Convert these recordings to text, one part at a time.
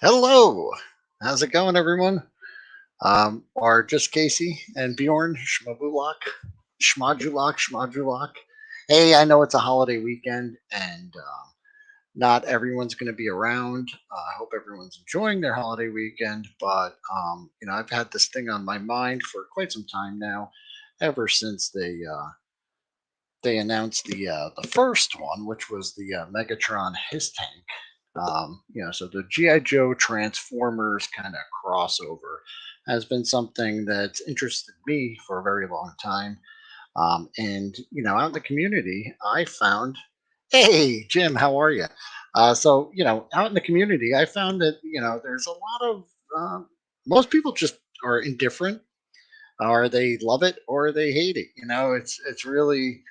Hello. How's it going, everyone? Are just Casey and Bjorn Schmajulak. Hey, I know it's a holiday weekend and not everyone's going to be around. I hope everyone's enjoying their holiday weekend, but I've had this thing on my mind for quite some time now, ever since they announced the first one, which was the Megatron His Tank. So the GI Joe Transformers kind of crossover has been something that's interested me for a very long time. And out in the community, I found, hey Jim, how are you? Out in the community, I found that there's a lot of most people just are indifferent, or they love it, or they hate it. It's really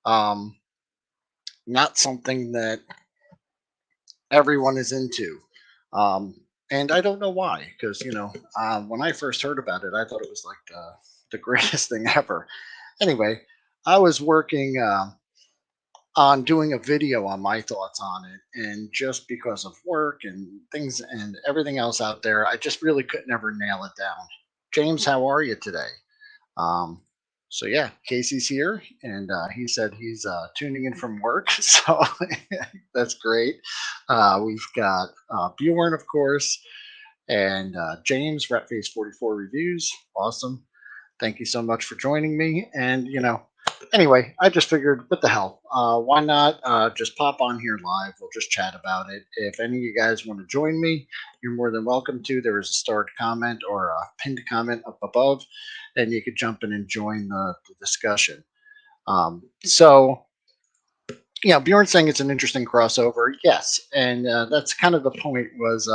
um, not something that everyone is into. Um, and I don't know why, because when I first heard about it, I thought it was like the greatest thing ever. Anyway, I was working on doing a video on my thoughts on it, and just because of work and things and everything else out there, I just really could never nail it down. James, how are you today? Um, so yeah, Casey's here, and he said he's tuning in from work, so that's great. We've got Bjorn, of course, and James, Ratface44 Reviews. Awesome. Thank you so much for joining me. And, anyway, I just figured, what the hell? Why not just pop on here live? We'll just chat about it. If any of you guys want to join me, you're more than welcome to. There is a starred comment or a pinned comment up above, and you could jump in and join the discussion. So, Bjorn saying it's an interesting crossover. Yes. And that's kind of the point was,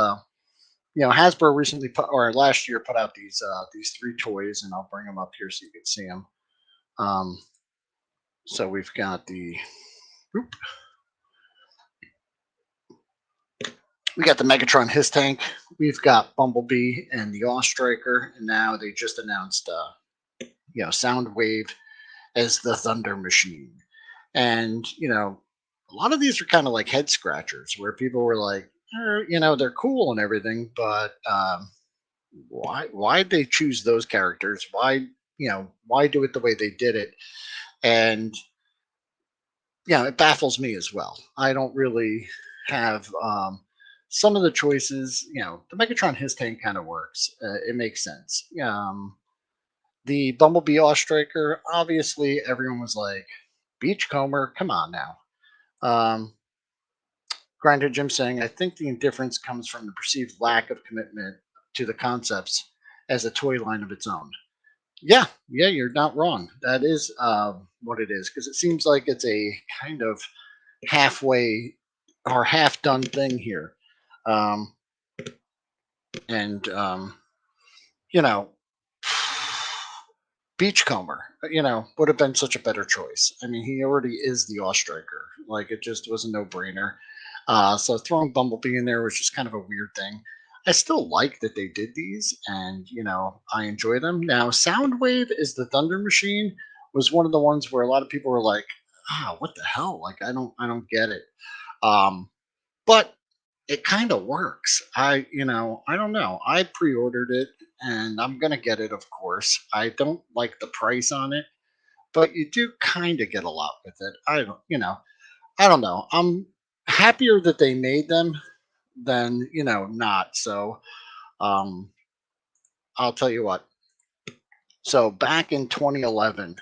Hasbro recently put, or last year put out these three toys, and I'll bring them up here so you can see them. Um, so we've got oop, we got the Megatron His Tank, we've got Bumblebee and the Awe Striker, and now they just announced Soundwave as the Thunder Machine. And a lot of these are kind of like head scratchers, where people were like, they're cool and everything, but why they choose those characters? Why do it the way they did it? And it baffles me as well. I don't really have some of the choices. The Megatron His Tank kind of works. It makes sense. The Bumblebee Awe Striker, obviously, everyone was like, Beachcomber, come on now. Grinder Jim saying, I think the indifference comes from the perceived lack of commitment to the concepts as a toy line of its own. Yeah, you're not wrong. That is what it is, because it seems like it's a kind of halfway or half done thing here. Um, and, you know, Beachcomber, would have been such a better choice. I mean, he already is the Awe Striker. Like, it just was a no brainer. So throwing Bumblebee in there was just kind of a weird thing. I still like that they did these, and I enjoy them. Now, Soundwave is the Thunder Machine was one of the ones where a lot of people were like, what the hell? Like, I don't get it. Um, but it kind of works. I don't know. I pre-ordered it, and I'm gonna get it, of course. I don't like the price on it, but you do kind of get a lot with it. I don't know. I'm happier that they made them than not. So um, I'll tell you what. So back in 2011,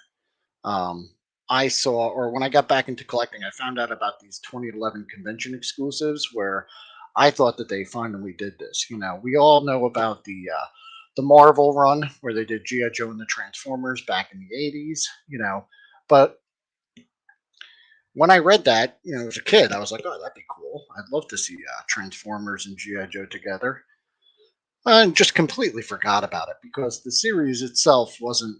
um, I saw, or when I got back into collecting, I found out about these 2011 convention exclusives where I thought that they finally did this. We all know about the Marvel run where they did GI Joe and the Transformers back in the 80s. But when I read that, as a kid, I was like, oh, that'd be cool. I'd love to see Transformers and GI Joe together. And just completely forgot about it because the series itself wasn't,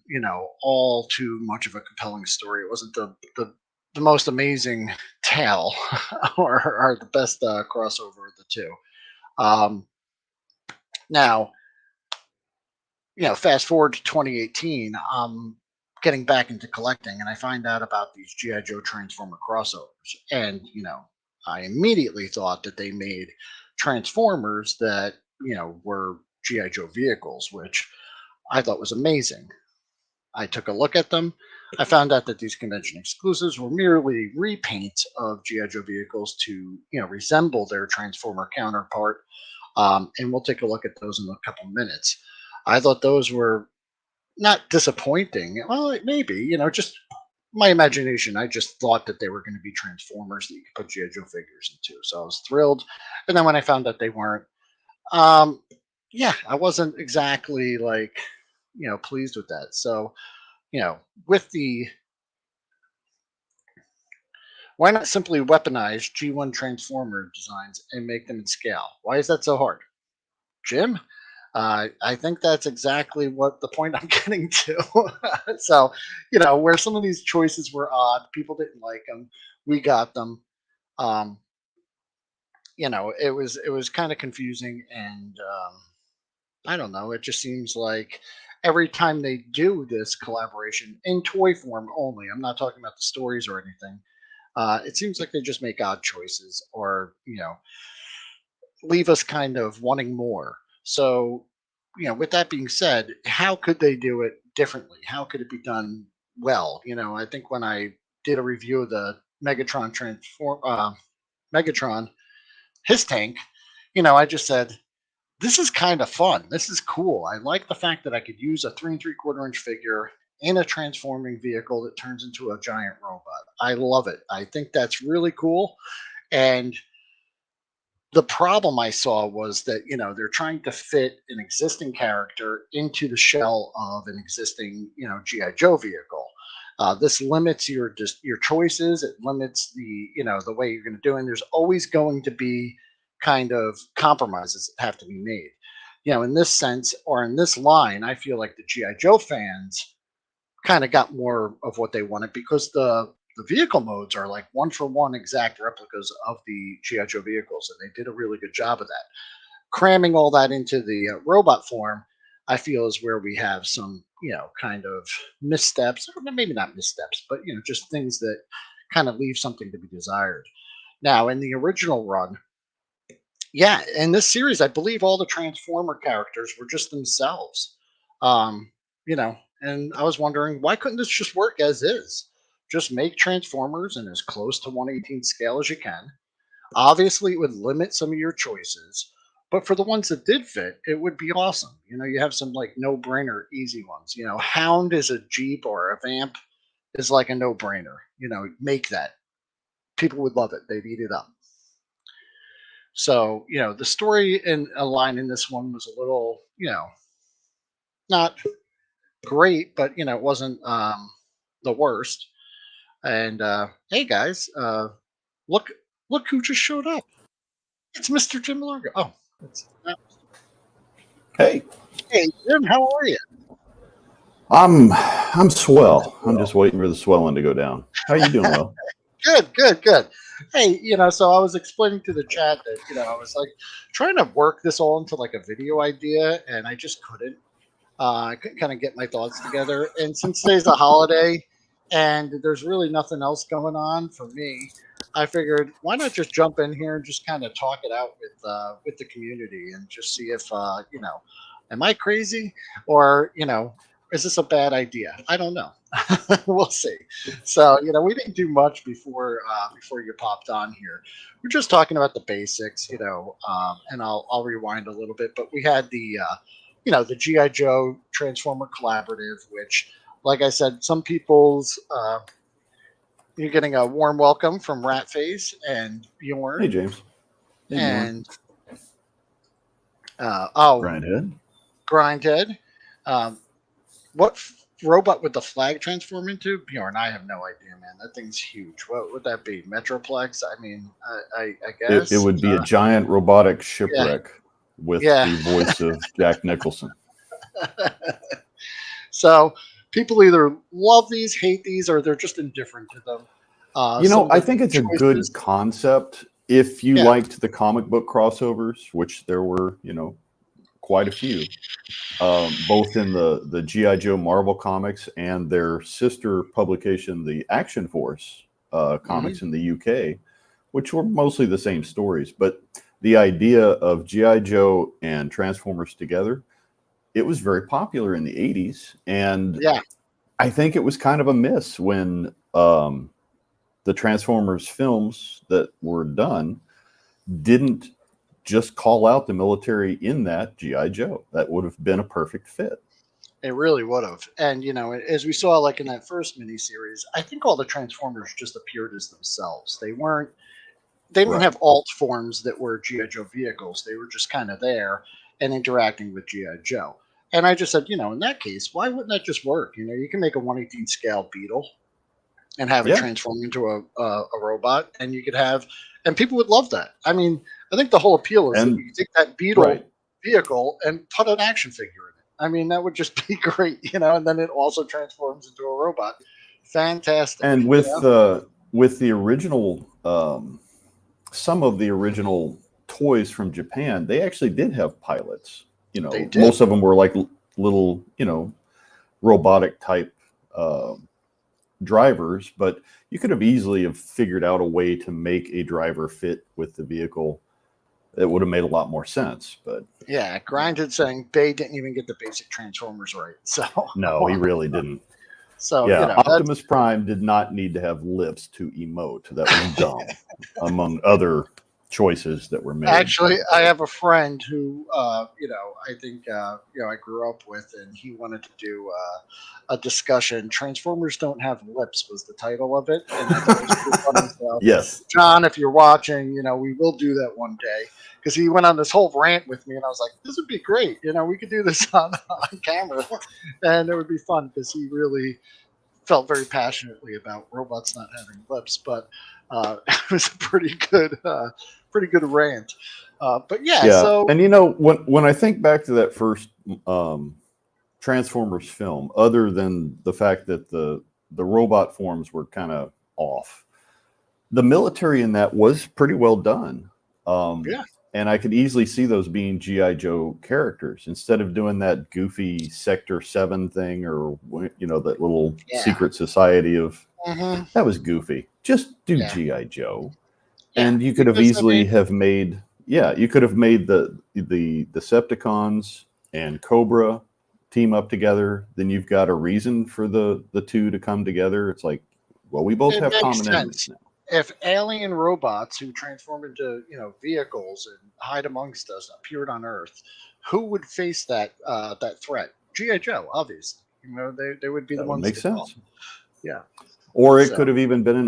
all too much of a compelling story. It wasn't the most amazing tale or the best crossover of the two. Um, Now, fast forward to 2018, I'm getting back into collecting, and I find out about these GI Joe Transformer crossovers, and I immediately thought that they made Transformers that were GI Joe vehicles, which I thought was amazing. I took a look at them. I found out that these convention exclusives were merely repaints of GI Joe vehicles to resemble their Transformer counterpart. And we'll take a look at those in a couple minutes. I thought those were not disappointing. Well, maybe, just my imagination. I just thought that they were going to be Transformers that you could put GI Joe figures into. So I was thrilled. And then when I found out they weren't, um, yeah, I wasn't exactly like, pleased with that. So, with the why not simply weaponize G1 Transformer designs and make them in scale? Why is that so hard? Jim? I think that's exactly what the point I'm getting to. So, where some of these choices were odd, people didn't like them, we got them. Um, it was kind of confusing, and I don't know. It just seems like every time they do this collaboration in toy form only, I'm not talking about the stories or anything. It seems like they just make odd choices, or leave us kind of wanting more. So, with that being said, how could they do it differently? How could it be done well? I think when I did a review of the Megatron, his tank, I just said, this is kind of fun. This is cool. I like the fact that I could use a 3 3/4 inch figure in a transforming vehicle that turns into a giant robot. I love it. I think that's really cool. And the problem I saw was that they're trying to fit an existing character into the shell of an existing GI Joe vehicle. This limits your choices. It limits the way you're going to do it. And there's always going to be kind of compromises that have to be made. In this sense or in this line, I feel like the GI Joe fans kind of got more of what they wanted because the vehicle modes are like one for one exact replicas of the GI Joe vehicles, and they did a really good job of that. Cramming all that into the robot form, I feel is where we have some kind of missteps, or maybe not missteps, but just things that kind of leave something to be desired. Now, in the original run, yeah, in this series, I believe all the Transformer characters were just themselves. And I was wondering why couldn't this just work as is? Just make Transformers in as close to 1/18 scale as you can. Obviously, it would limit some of your choices, but for the ones that did fit, it would be awesome. You have some like no-brainer, easy ones. Hound is a Jeep or a Vamp is like a no-brainer. Make that. People would love it. They'd eat it up. So, the story and a line in this one was a little, not great, but it wasn't the worst. And hey guys, look look who just showed up. It's Mr. Jim Largo. Oh, it's not. Hey, Hey Jim, how are you? I'm swell. I'm just waiting for the swelling to go down. How you doing, Will? Good, good, good. Hey, so I was explaining to the chat that I was like trying to work this all into like a video idea, and I just couldn't. I couldn't kind of get my thoughts together. And since today's a holiday and there's really nothing else going on for me, I figured why not just jump in here and just kind of talk it out with the community and just see if am I crazy, or is this a bad idea? I don't know. We'll see. So we didn't do much before you popped on here. We're just talking about the basics, and I'll rewind a little bit. But we had the GI Joe Transformer Collaborative, which, like I said, some people's you're getting a warm welcome from Ratface and Bjorn. Hey, James. Hey, and Grindhead. Grindhead. What robot would the flag transform into? Bjorn, I have no idea, man. That thing's huge. What would that be? Metroplex? I mean, I guess It would be a giant robotic shipwreck with Yeah. the voice of Jack Nicholson. So people either love these, hate these, or they're just indifferent to them. I think it's a good concept if you liked the comic book crossovers, which there were, quite a few, both in the G.I. Joe Marvel comics and their sister publication, the Action Force comics in the UK, which were mostly the same stories. But the idea of GI Joe and Transformers together, it was very popular in the 80s, and Yeah, I think it was kind of a miss when the Transformers films that were done didn't just call out the military in that GI Joe. That would have been a perfect fit. it really would have. And as we saw, like in that first miniseries, I think all the Transformers just appeared as themselves. They didn't Right. have alt forms that were GI Joe vehicles. They were just kind of there and interacting with GI Joe. And I just said, in that case, why wouldn't that just work? You can make a 1/18 scale Beetle and have it Yeah. transform into a robot, and you could have, and people would love that. I mean, I think the whole appeal is that And you could take that Beetle right. vehicle and put an action figure in it. I mean, that would just be great, and then it also transforms into a robot. Fantastic, And with the original some of the original toys from Japan, they actually did have pilots. They did. Most of them were like little, robotic type uh, drivers, but you could have easily have figured out a way to make a driver fit with the vehicle. It would have made a lot more sense. But Yeah, Grinded saying Bay didn't even get the basic Transformers right. So, no, he really didn't. so Yeah, that's Optimus Prime did not need to have lips to emote. That was dumb, among other choices that were made. actually, I have a friend who, I think, I grew up with, and he wanted to do a discussion. Transformers Don't Have Lips was the title of it, and I thought it was pretty funny. So, Yes. John, if you're watching, we will do that one day because he went on this whole rant with me, and I was like, this would be great. We could do this on camera, and it would be fun because he really felt very passionately about robots not having lips, but it was a pretty good rant. But yeah, Yeah, so and when I think back to that first um, Transformers film, other than the fact that the robot forms were kind of off, the military in that was pretty well done. Um, yeah, and I could easily see those being GI Joe characters instead of doing that goofy Sector 7 thing, or that little yeah, secret society of hmm that was goofy. Just do yeah, GI Joe, yeah. and you could have Because I easily mean, have made, yeah, you could have made the Decepticons and Cobra team up together. Then you've got a reason for the two to come together. It's like, well, we both it have makes common enemies sense. now. If alien robots who transform into vehicles and hide amongst us appeared on Earth, who would face that threat? GI Joe, obviously. They would be the That would ones make to call. sense. Yeah. Or it could So have even been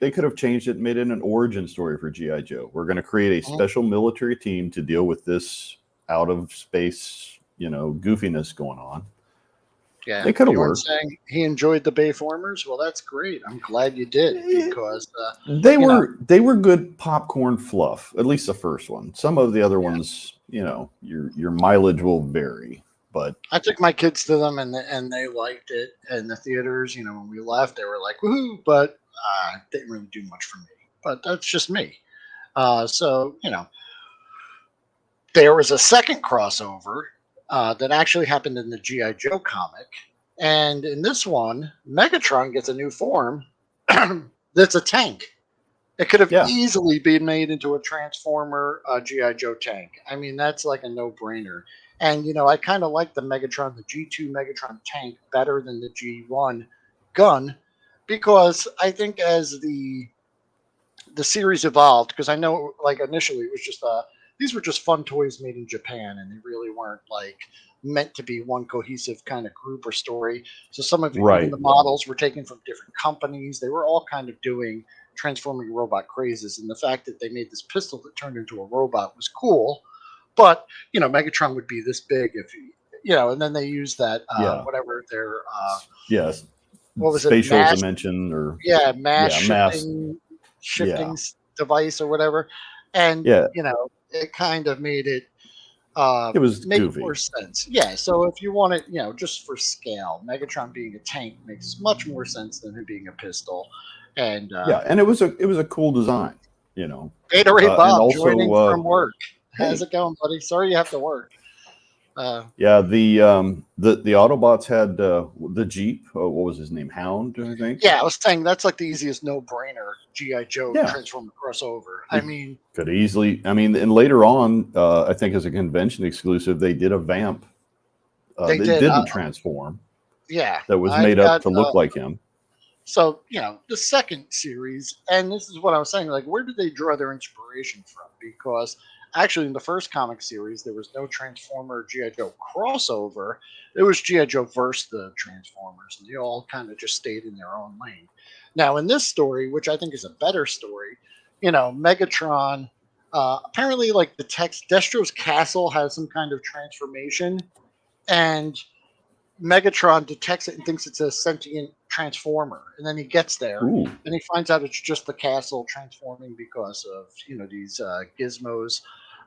they could have changed it, made it an origin story for GI Joe. We're going to create a mhm. special military team to deal with this out of space, goofiness going on. Yeah, It could have Bjorn worked. saying he enjoyed the Bayformers. Well, that's great. I'm glad you did because They you know, were good popcorn fluff. At least the first one. Some of the other yeah. ones, your mileage will vary. But I took my kids to them and they liked it in the theaters. When we left, they were like, "Woohoo!" But didn't really do much for me. But that's just me. So there was a second crossover that actually happened in the GI Joe comic, and in this one, Megatron gets a new form that's a tank. It could have yeah, easily been made into a Transformer GI Joe tank. I mean, that's like a no-brainer. And I kind of like the Megatron, the G2 Megatron tank, better than the G1 gun because I think as the series evolved, because I know like initially it was just these were just fun toys made in Japan, and they really weren't like meant to be one cohesive kind of group or story. So some of even right. the models were taken from different companies. They were all kind of doing transforming robot crazes, and the fact that they made this pistol that turned into a robot was cool. But Megatron would be this big if and then they used that Yeah, whatever their yes. what was it, Spatial mass, dimension, or yeah, mass yeah, mass. shifting Yeah, device or whatever, and yeah. it kind of It was made more goofy. sense. Yeah, so if you want it, just for scale, Megatron being a tank makes much more sense than him being a pistol. And Yeah, and it was a cool design, you know, Gatorade and Bob also joining from work. How's hey, it going, buddy? Sorry you have to work. Yeah, the Autobots had the Jeep. What was his name? Hound, I think. Yeah, I was saying that's like the easiest no-brainer GI Joe Yeah, Transformer crossover. I you mean, could easily. I mean, and later on, I think as a convention exclusive, they did a Vamp they that did. didn't transform. Yeah, That was I've made up got. to look like him. So the second series, and this is what I was saying. Like, where did they draw their inspiration from? Because actually, in the first comic series, there was no Transformer GI Joe crossover. It was GI Joe versus the Transformers, and they all kind of just stayed in their own lane. Now, in this story, which I think is a better story, Megatron. Apparently, like the text, Destro's castle has some kind of transformation, and Megatron detects it and thinks it's a sentient transformer, and then he gets there Ooh, and he finds out it's just the castle transforming because of these gizmos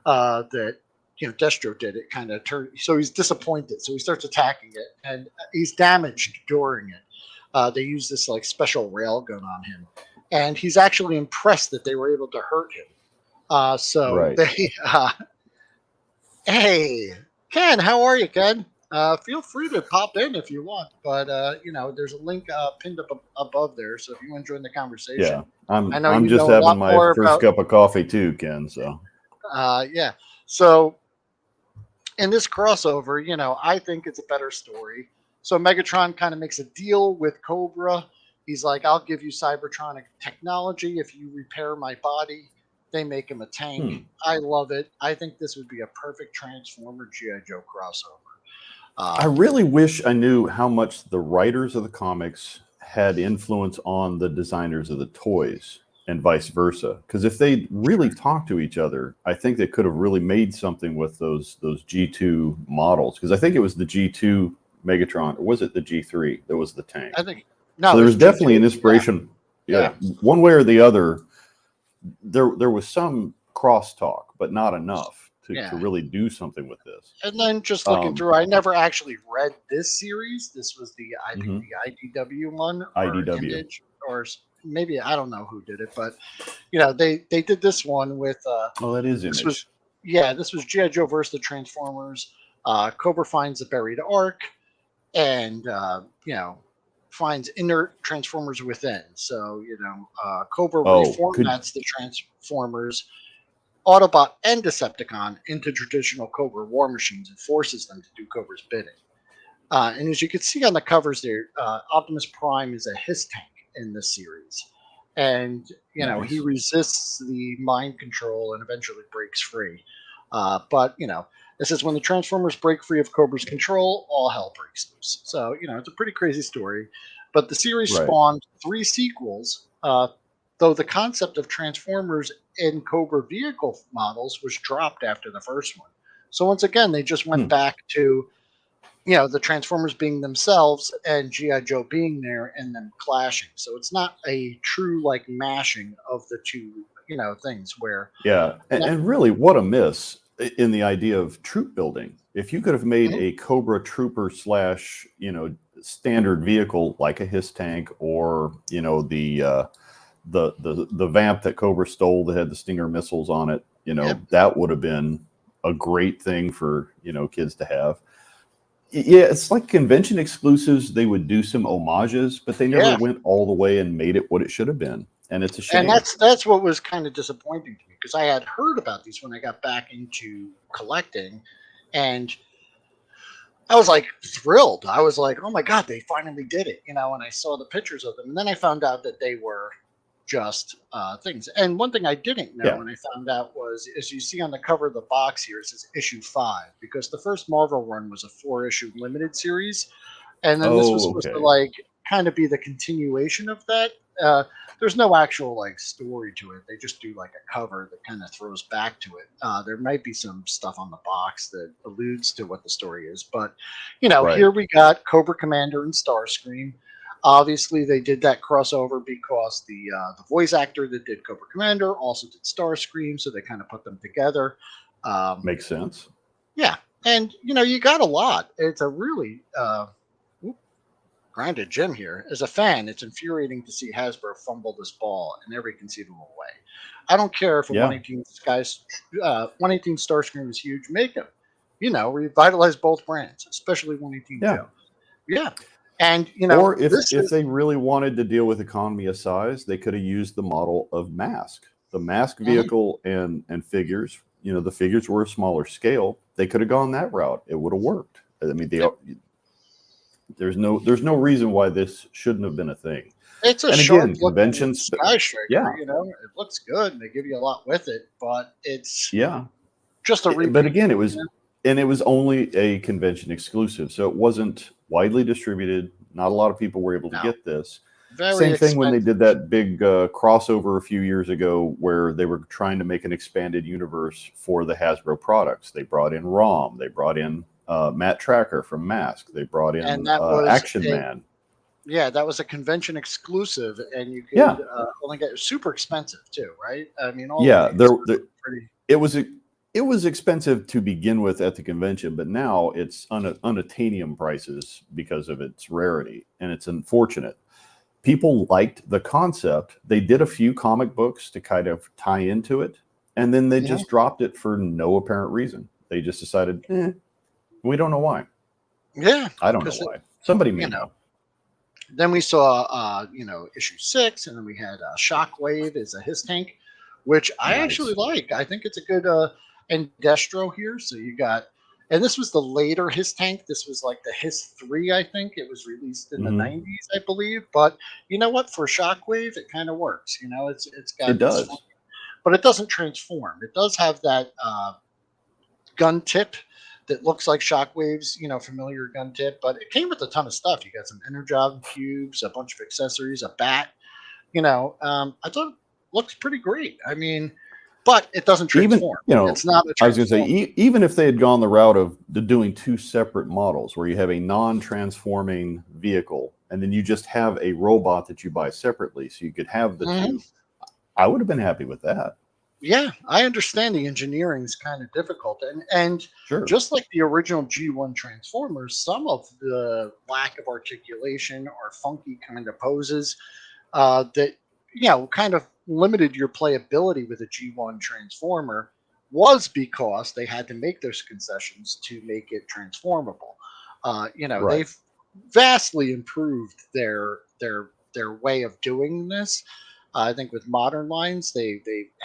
that Destro did. It kind of turned, so he's disappointed, so he starts attacking it, and he's damaged during it. They use this like special railgun on him, and he's actually impressed that they were able to hurt him. So right. they Hey, Ken, how are you, Ken? Feel free to pop in if you want, but there's a link pinned up above there. So if you want to join the Yeah, conversation, I I'm know I'm you just know a having lot my more first about. cup of coffee too, Ken. So Yeah. So in this crossover, I think it's a better story. So Megatron kind of makes a deal with Cobra. He's like, I'll give you Cybertronic technology if you repair my body. They make him a tank. hmm. I love it. I think this would be a perfect Transformer GI Joe crossover. I Um, really wish I knew how much the writers of the comics had influence on the designers of the toys and vice versa. Because if they really sure. talked to each other, I think they could have really made something with those G2 models. Because I think it was the G2 Megatron, or was it the G3 that was the I tank? think So no, there it's was G definitely an two. Yeah, inspiration. yeah, Yeah, one way or the other, there was some crosstalk, but not enough to yeah. really do something with this. And then just looking Um, through, I never actually read this series. This was I think mhm. the IDW one or IDW. Image or maybe I don't know who did it, but they did this one with Oh, that is this was Image. this was GI Joe versus the Transformers. Cobra finds the buried ark and finds inert Transformers within. So Cobra Oh, could reformats the Transformers Autobot and Decepticon into traditional Cobra war machines and forces them to do Cobra's bidding. And as you can see on the covers there, Optimus Prime is a Hiss tank in this series. And, he nice. resists the mind control and eventually breaks free. But this is when the Transformers break free of Cobra's control, all hell breaks loose. So, it's a pretty crazy story. But the series Right. spawned three sequels, though the concept of Transformers in Cobra vehicle models was dropped after the first one. So, once again, they just went Hmm. back to the Transformers being themselves and GI Joe being there and them clashing. So it's not a true like mashing of the two things where Yeah, not, and really, what a miss in the idea of troop building. If you could have made Mhm. a Cobra Trooper slash, standard vehicle like a Hiss tank, or the Vamp that Cobra stole that had the Stinger missiles on it, Yep. that would have been a great thing for kids to have. Yeah, it's like convention exclusives. They would do some homages, but they never Yeah, went all the way and made it what it should have been, and it's a and shame. that's what was kind of disappointing to me because I had heard about these when I got back into collecting, and I was like thrilled. I was like, oh my god, they finally did it, and I saw the pictures of them, and then I found out that they were just things. And one thing I didn't know Yeah. when I found out was, as you see on the cover of the box here, it says issue 5 because the first Marvel run was a 4-issue limited series, and then this was Oh, supposed to okay. like kind of be the continuation of that. There's no actual like story to it. They just do like a cover that kind of throws back to it. There might be some stuff on the box that alludes to what the story is, but Right. here we got Cobra Commander and Starscream. Obviously, they did that crossover because the voice actor that did Cobra Commander also did Starscream, so they kind of put them together. Um, Makes sense. yeah, and you got a lot. It's a really Granted, Jim here. As a fan, it's infuriating to see Hasbro fumble this ball in every conceivable way. I don't care if a Yeah. 118 Starscream is huge, make him. revitalize both brands, especially 118 Yeah. Joe. Yeah. And, Or this if is, they really wanted to deal with economy of size, they could have used the model of Mask. The Mask mhm, vehicle and figures, the figures were a smaller scale. They could have gone that route. It would have worked. I mean, yep. there's no reason why this shouldn't have been a thing. It's a And sharp again, looking conventions, but Sky Striker, yeah, it looks good and they give you a lot with it, but it's yeah. just a But repeat. again, You know? it was only a convention exclusive, so it wasn't widely distributed. Not a lot of people were able to No, get this. very Same thing when they did expensive. that big crossover a few years ago, where they were trying to make an expanded universe for the Hasbro products. They brought in Rom, they brought in Matt Tracker from Mask, they brought And in that was Action a Man. Yeah, that was a convention exclusive, and you Yeah, could only get super expensive too, right? I mean, all of yeah. these were pretty. It was it was expensive to begin with at the convention, but now it's unattainium prices because of its rarity, and it's unfortunate. People liked the concept. They did a few comic books to kind of tie into it, and then they Mhm. just dropped it for no apparent reason. They just decided, we don't know why. Yeah, I don't know because why. Somebody you may know, know. then we saw issue 6, and then we had Shockwave as a his tank, which I actually Nice. like. I think it's a good and Destro here. So you got, and this was the later his tank. This was like the his 3, I think. It was released in the Hmm. 90s, I believe. But you know what? For Shockwave, it kind of works. It's It got this, does. but it doesn't transform. It does have that gun tip that looks like Shockwave's, familiar gun tip, but it came with a ton of stuff. You got some Energon cubes, a bunch of accessories, a bat. I thought it looks pretty great. I mean, but it doesn't Even, transform. It's not a I was going to say, transformer. even if they had gone the route of doing two separate models where you have a non-transforming vehicle and then you just have a robot that you buy separately so you could have the Mhm. two, I would have been happy with that. Yeah, I understand the engineering is kind of difficult, and Sure. just like the original G1 Transformers, some of the lack of articulation or funky kind of poses that kind of limited your playability with a G1 Transformer was because they had to make those concessions to make it transformable. Right. They've vastly improved their way of doing this. I think with modern lines, they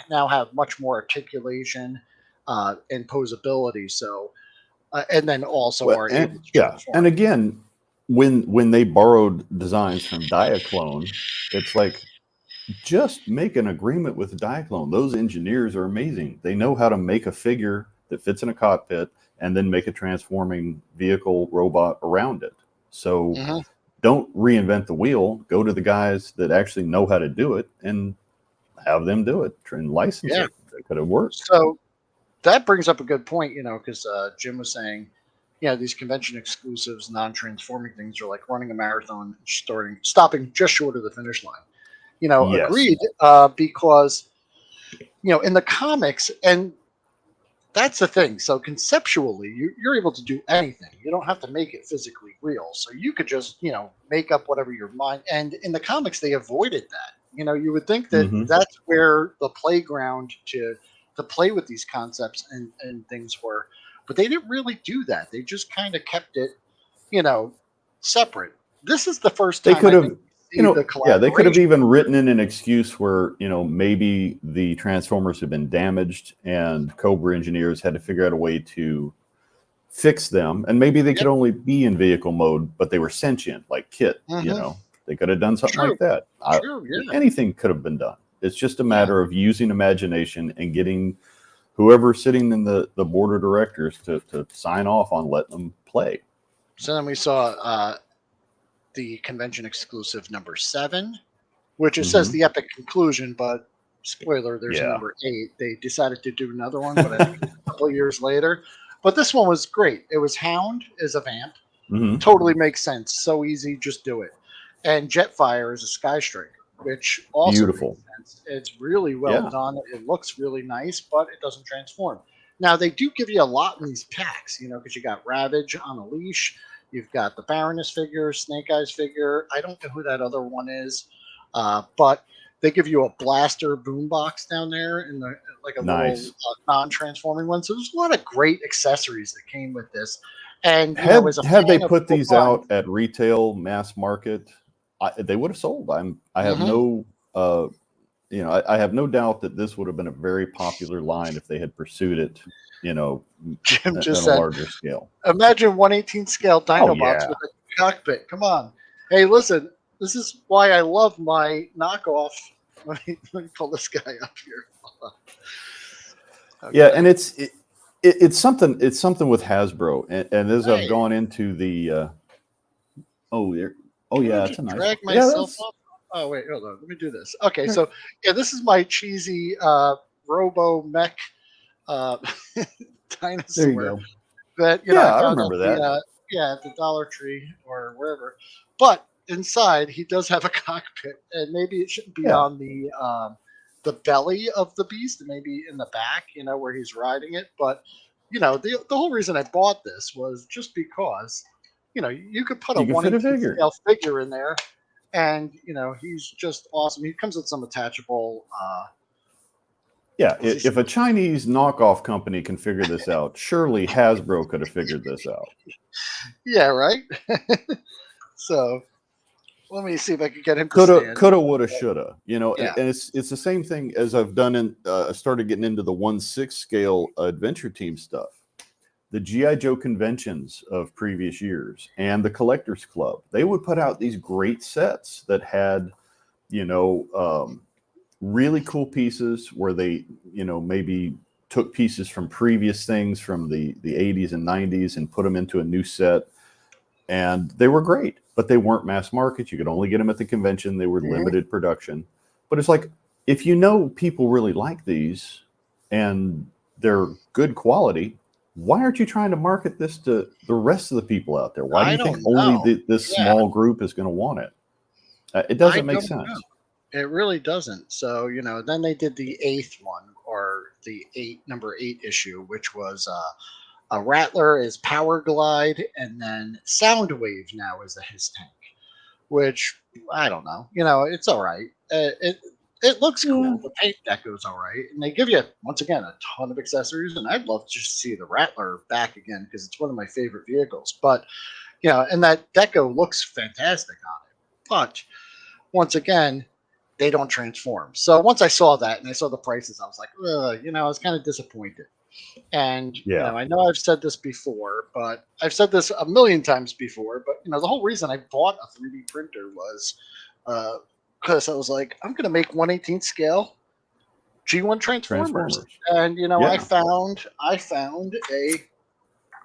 now have much more articulation and posability. So, and then also Well, are able and to yeah, transform. and again, when they borrowed designs from Diaclone, it's like, just make an agreement with Diaclone. Those engineers are amazing. They know how to make a figure that fits in a cockpit and then make a transforming vehicle robot around it. So Hmm. don't reinvent the wheel. Go to the guys that actually know how to do it and have them do it and license Yeah. it. That could have worked. So that brings up a good point, because Jim was saying, these convention exclusives, non-transforming things are like running a marathon, stopping just short of the finish line. Yes. Agreed, because in the comics, and that's the thing. So conceptually, you're able to do anything. You don't have to make it physically real. So you could just, make up whatever your mind. And in the comics, they avoided that. You would think that Hmm. that's where the playground to play with these concepts and things were, but they didn't really do that. They just kind of kept it, you know, separate. This is the first They time could I think have, we see the yeah, they could have collaboration. even written in an excuse where, maybe the Transformers had been damaged and Cobra engineers had to figure out a way to fix them. And maybe they Yep. could only be in vehicle mode, but they were sentient, like Kit. Hmm. They could have done something True. like that. True. Yeah. Anything could have been done. It's just a Yeah. matter of using imagination and getting whoever's sitting in the board of directors to sign off on letting them play. So then we saw the convention exclusive number 7, which it says Hmm. the epic conclusion, but spoiler, there's a Yeah. number 8. They decided to do another one, but I think it's a couple of years later. But this one was great. It was Hound as a vamp. Hmm. Totally makes sense. So easy, just do it. And Jetfire is a Sky Striker, which also makes Beautiful. sense. It's really well Yeah. done. It looks really nice, but it doesn't transform. Now they do give you a lot in these packs, because you got Ravage on a leash. You've got the Baroness figure, Snake Eyes figure. I don't know who that other one is, but They give you a blaster boombox down there in the like a little Nice. non-transforming one. So there's a lot of great accessories that came with this. And as a Had they fan of put full these on, out at retail, mass market, they would have sold. I have hmm no, I have no doubt that this would have been a very popular line if they had pursued it, Jim at just a said, larger scale. imagine 1/18 scale Oh Dinobots yeah, with a cockpit. Come on. Hey, listen, this is why I love my knockoff. Let me pull this guy up here. yeah, Okay. and it's something with Hasbro, and as I've Hey, gone into the oh there, oh can I yeah, it's just a nice drag one. Yeah, myself that's up? Oh, wait, hold on. Let me do this. Okay, there, so yeah, this is my cheesy Robo Mech uh, there you dinosaur go. that Yeah, I I found at remember the that. yeah, at the Dollar Tree or wherever. But inside, he does have a cockpit, and maybe it shouldn't be Yeah, on the belly of the beast, maybe in the back, where he's riding it. But the whole reason I bought this was just because you could put a you can fit a 1/18 figure. scale figure in there, and he's just awesome. He comes with some attachable. Yeah, Let's see. if a Chinese knockoff company can figure this out, surely Hasbro could have figured this out. Yeah, right. So let me see if I can get him to Coulda, stand. coulda, woulda, shoulda. And, Yeah. and it's the same thing as I've done in. I started getting into the 1/6 scale Adventure Team stuff. The GI Joe conventions of previous years and the Collectors Club, they would put out these great sets that had, you know, um, really cool pieces where they, maybe took pieces from previous things from the 80s and 90s and put them into a new set, and they were great, but they weren't mass market. You could only get them at the convention. They were Mhm. limited production. But it's like, if people really like these and they're good quality, why aren't you trying to market this to the rest of the people out there? Why do I you think don't only know. this Yeah, small group is going to want it? It I doesn't make don't know. sense. It really doesn't. So, then they did the eighth one, or the number eight issue, which was a Rattler is Power Glide, and then Soundwave now is a his tank, which I don't know. It's all right. It looks Yeah. cool. The paint deco's all right, and they give you once again a ton of accessories. And I'd love to just see the Rattler back again because it's one of my favorite vehicles. But and that deco looks fantastic on it. But once again, they don't transform. So once I saw that and I saw the prices, I was like, ugh, I was kind of disappointed. And Yeah. I know I've said this before, but I've said this a million times before. But the whole reason I bought a 3D printer was because I was like, I'm going to make 1/18 scale G1 Transformers, Transformers. and Yeah. I found a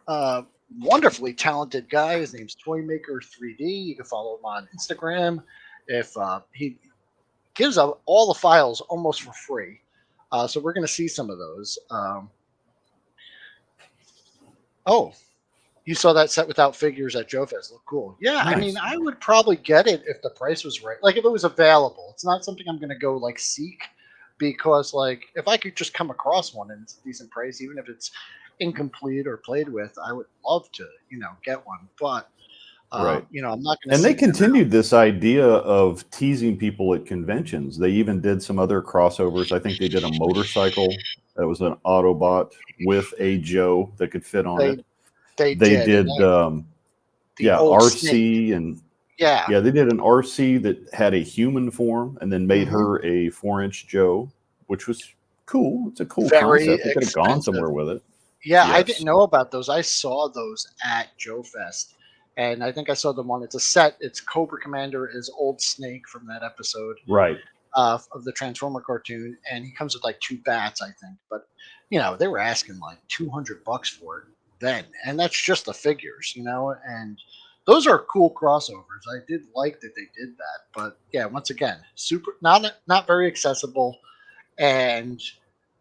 uh, wonderfully talented guy. His name's Toymaker 3D. You can follow him on Instagram. If he gives out all the files almost for free, so we're going to see some of those. Oh, you saw that set without figures at Joe Fest. Look cool. Yeah, I mean, Nice. I would probably get it if the price was right. Like if it was available. It's not something I'm going to go like seek because like if I could just come across one and it's a decent price, even if it's incomplete or played with, I would love to get one. But Right. I'm not going to And they seek them out. continued this idea of teasing people at conventions. They even did some other crossovers. I think they did a motorcycle that was an Autobot with a Joe that could fit on They it. they They did, and did, the old snake. RC, and Yeah. yeah, they did an RC that had a human form and then made hmm her a 4-inch Joe, which was cool. It's a cool Very concept. They could have gone expensive. somewhere with it. Yeah, I didn't Yes. know about those. I saw those at Joe Fest, and I think I saw the one. It's a set. It's Cobra Commander is Old Snake from that episode Right. of the Transformer cartoon, and he comes with like two bats, I think. But they were asking like $200 for it then, and that's just the figures, and those are cool crossovers. I did like that they did that, but yeah, once again, super not very accessible, and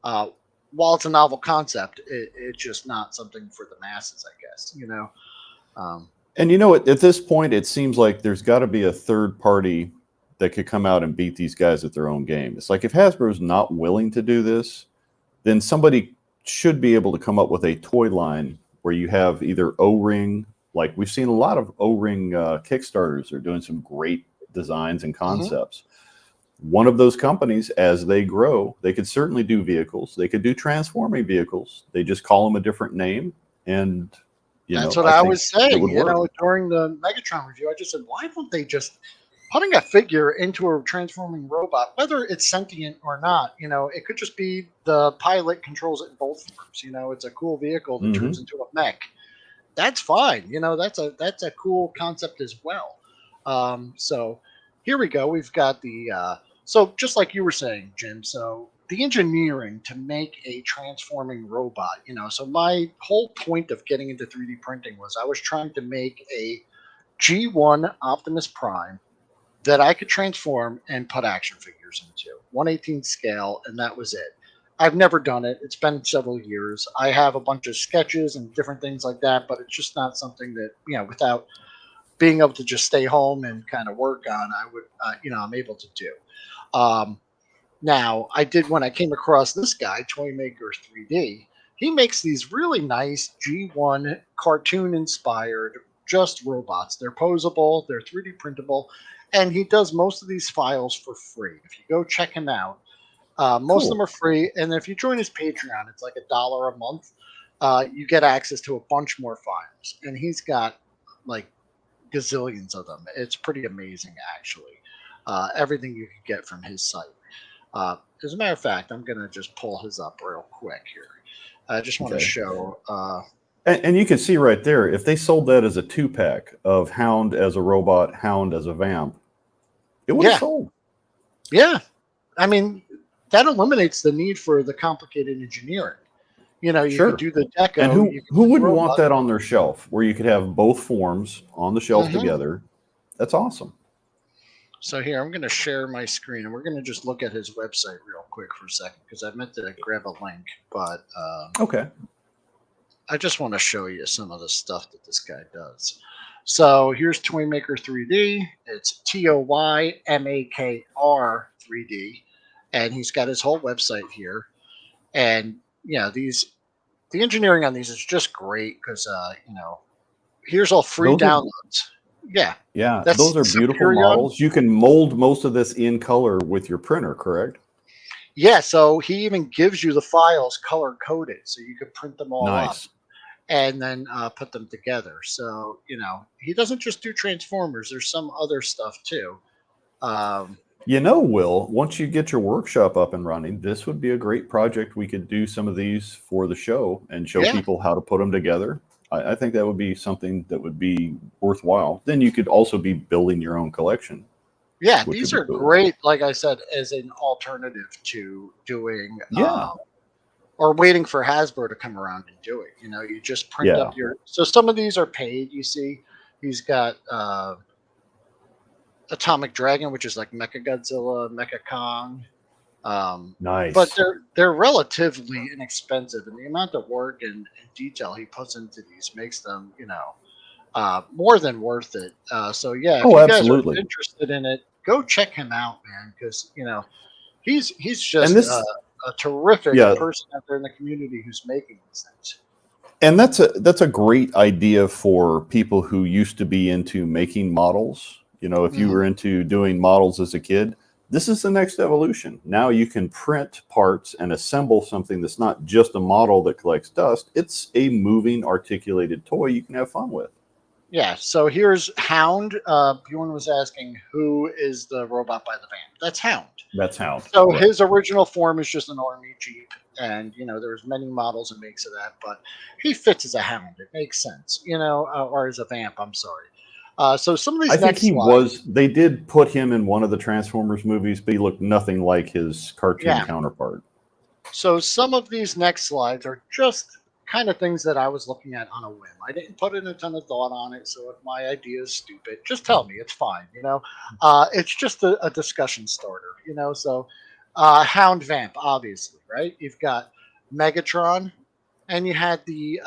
uh, while it's a novel concept, it's just not something for the masses, I guess. Um, And at this point, it seems like there's got to be a third party that could come out and beat these guys at their own game. It's like if Hasbro's not willing to do this, then somebody should be able to come up with a toy line where you have either O-ring, like we've seen a lot of O-ring Kickstarters are doing some great designs and mhm. concepts, one of those companies, as they grow, they could certainly do vehicles. They could do transforming vehicles. They just call them a different name, and That's what I I think was it saying. would work. During the Megatron review, I just said, why don't they just putting a figure into a transforming robot, whether it's sentient or not? It could just be the pilot controls it in both forms. It's a cool vehicle that turns Hmm. into a mech. That's fine. That's a cool concept as well. So here we go. We've got the so just like you were saying, Jim. So the engineering to make a transforming robot. So my whole point of getting into 3D printing was I was trying to make a G1 Optimus Prime that I could transform and put action figures into 1/18 scale, and that was it. I've never done it. It's been several years. I have a bunch of sketches and different things like that, but it's just not something that without being able to just stay home and kind of work on, I would I'm able to do. Um, Now, I did when I came across this guy, Toymaker 3D. He makes these really nice G1 cartoon inspired just robots. They're posable, they're 3D printable, and he does most of these files for free. If you go check him out, most of them Cool. are free. And if you join his Patreon, it's like $1 a month. You get access to a bunch more files. And he's got like gazillions of them. It's pretty amazing, actually. Everything you can get from his site. As a matter of fact, I'm going to just pull his up real quick here. I just want to Okay. show. And you can see right there, if they sold that as a 2-pack of Hound as a robot, Hound as a vamp, it would have Yeah, sold. yeah. I mean, that eliminates the need for the complicated engineering. You could Sure. do the And deco, you could who do the wouldn't want robot. that on their shelf, where you could have both forms on the shelf Hmm. together? That's awesome. So here, I'm going to share my screen, and we're going to just look at his website real quick for a second because I meant to grab a link, but Okay. I just want to show you some of the stuff that this guy does. So here's Toymaker 3D. It's Toymakr 3D, and he's got his whole website here. And these the engineering on these is just great because here's all free Those are downloads. Yeah, Yeah, that's those are beautiful Superion. models. You can mold most of this in color with your printer, correct? Yeah, so he even gives you the files color coded, so you can print them all up Nice. and then put them together. So he doesn't just do Transformers. There's some other stuff too. Um, Will, once you get your workshop up and running, this would be a great project. We could do some of these for the show and show yeah, people how to put them together. I think that would be something that would be worthwhile. Then you could also be building your own collection, yeah, which would these be are cool. great. Like I said, as an alternative to doing Yeah. or waiting for Hasbro to come around and do it. You just print up Yeah. your. So some of these are paid. You see, he's got Atomic Dragon, which is like Mecha Godzilla, Mecha Kong. But Nice. they're relatively inexpensive, and the amount of work and detail he puts into these makes them, more than worth it. So yeah, if Oh, you guys are absolutely. interested in it, go check him out, man, because he's And just this, a terrific yeah, person out there in the community who's making these things. and that's a great idea for people who used to be into making models. If you Mhm. were into doing models as a kid, this is the next evolution. Now you can print parts and assemble something that's not just a model that collects dust. It's a moving articulated toy you can have fun with. Yeah, so here's Hound. Bjorn was asking who is the robot by the band. That's Hound. That's Hound, So correct. his original form is just an army jeep, and there's many models and makes of that, but he fits as a Hound. It makes sense, or as a Vamp. I'm sorry. So some of I these think next he slides, was. They did put him in one of the Transformers movies, but he looked nothing like his cartoon yeah. counterpart. So some of these next slides are just kind of things that I was looking at on a whim. I didn't put in a ton of thought on it, so if my idea is stupid, just tell me. It's fine. It's just a discussion starter. So Hound Vamp, obviously, right? You've got Megatron, and you had the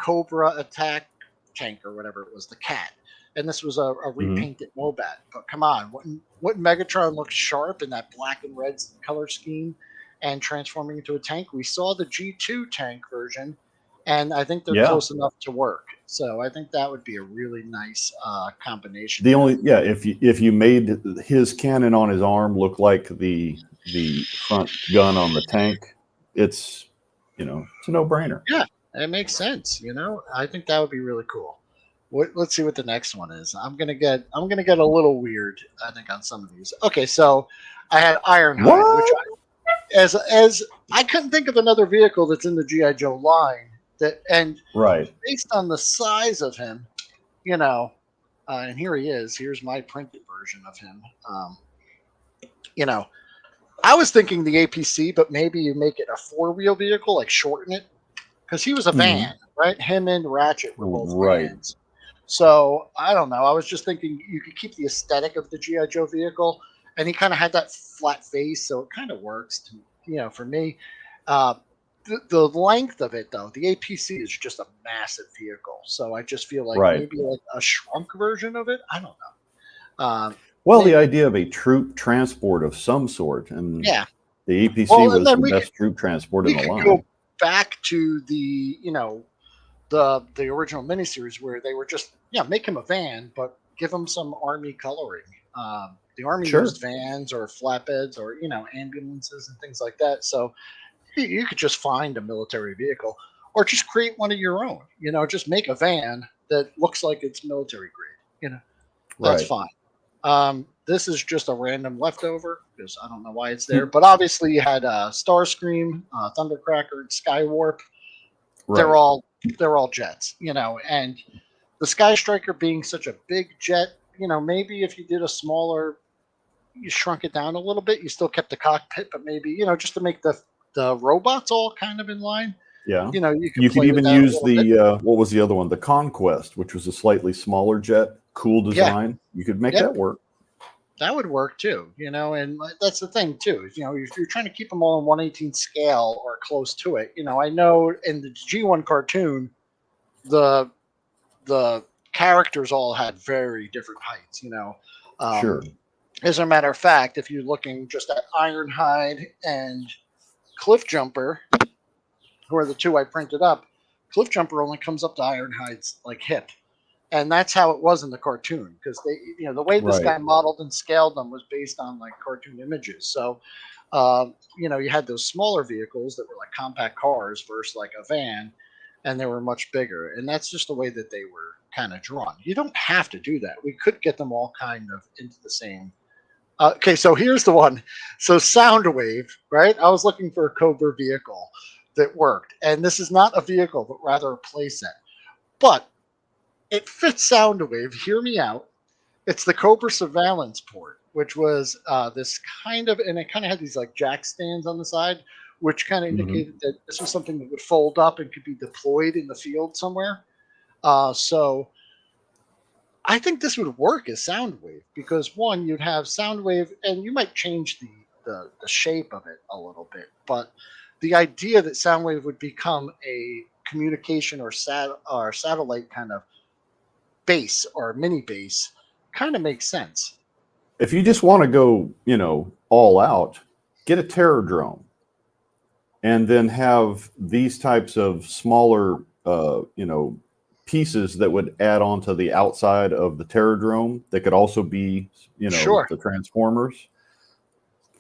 Cobra attack tank or whatever it was, the cat. And this was a Hmm. repainted Mobat. But come on, wouldn't Megatron look sharp in that black and red color scheme and transforming into a tank? We saw the G2 tank version, and I think they're Yeah. close enough to work. So I think that would be a really nice combination The there. only yeah, if you made his cannon on his arm look like the front gun on the tank, it's it's a no brainer. Yeah, it makes sense. I think that would be really cool. Let's see what the next one is. I'm gonna get a little weird. I think on some of these. Okay, so I had Ironhide, which What? as I couldn't think of another vehicle that's in the GI Joe line and Right. based on the size of him, you know, and here he is. Here's my printed version of him. You know, I was thinking the APC, but maybe you make it a four-wheel vehicle, like shorten it, because he was a Hmm. van, right? Him and Ratchet were both Right. vans. So I don't know. I was just thinking you could keep the aesthetic of the GI Joe vehicle, and he kind of had that flat face, so it kind of works. For me, uh, the length of it though, the APC is just a massive vehicle. So I just feel like Right. maybe like a shrunk version of it. I don't know. Well, the Maybe. idea of a troop transport of some sort, and Yeah. the APC Well, and was then the we could best troop transport in we the could line. go back to the original miniseries where they were just make him a van, but give him some army coloring. The army Sure. used vans or flatbeds or ambulances and things like that. So you could just find a military vehicle or just create one of your own. Just make a van that looks like it's military grade. That's Right. fine. This is just a random leftover because I don't know why it's there. But obviously, you had Starscream, Thundercracker, and Skywarp. They're Right. all they're all jets, and the Sky Striker being such a big jet, maybe if you did a smaller, you shrunk it down a little bit, you still kept the cockpit, but maybe just to make the robots all kind of in line. Yeah. You could You could play with even that a use little bit. the what was the other one? The Conquest, which was a slightly smaller jet, cool Yeah, design. You could make yep, that work. that would work too. And that's the thing too. If you're trying to keep them all in 1/18 scale or close to it, I know in the G1 cartoon, the the characters all had very different heights. Um, Sure. as a matter of fact, if you're looking just at Ironhide and Cliff Jumper, who are the two I printed up, Cliff Jumper only comes up to Ironhide's like hip, and that's how it was in the cartoon because the way this Right. guy modeled and scaled them was based on like cartoon images. So, you had those smaller vehicles that were like compact cars versus like a van, and they were much bigger. And that's just the way that they were kind of drawn. You don't have to do that. We could get them all kind of into the same. Okay, so here's the one. So Soundwave, right? I was looking for a Cobra vehicle that worked, and this is not a vehicle, but rather a playset. But it fits Soundwave. Hear me out. It's the Cobra surveillance port, which was this kind of, and it kind of had these like jack stands on the side, which kind of Hmm. indicated that this was something that would fold up and could be deployed in the field somewhere. So I think this would work as Soundwave because one, you'd have Soundwave, and you might change the shape of it a little bit, but the idea that Soundwave would become a communication or satellite kind of base or mini base kind of makes sense. If you just want to go, all out, get a terror drone, and then have these types of smaller, pieces that would add on to the outside of the terror drone that could also be, Sure. the transformers.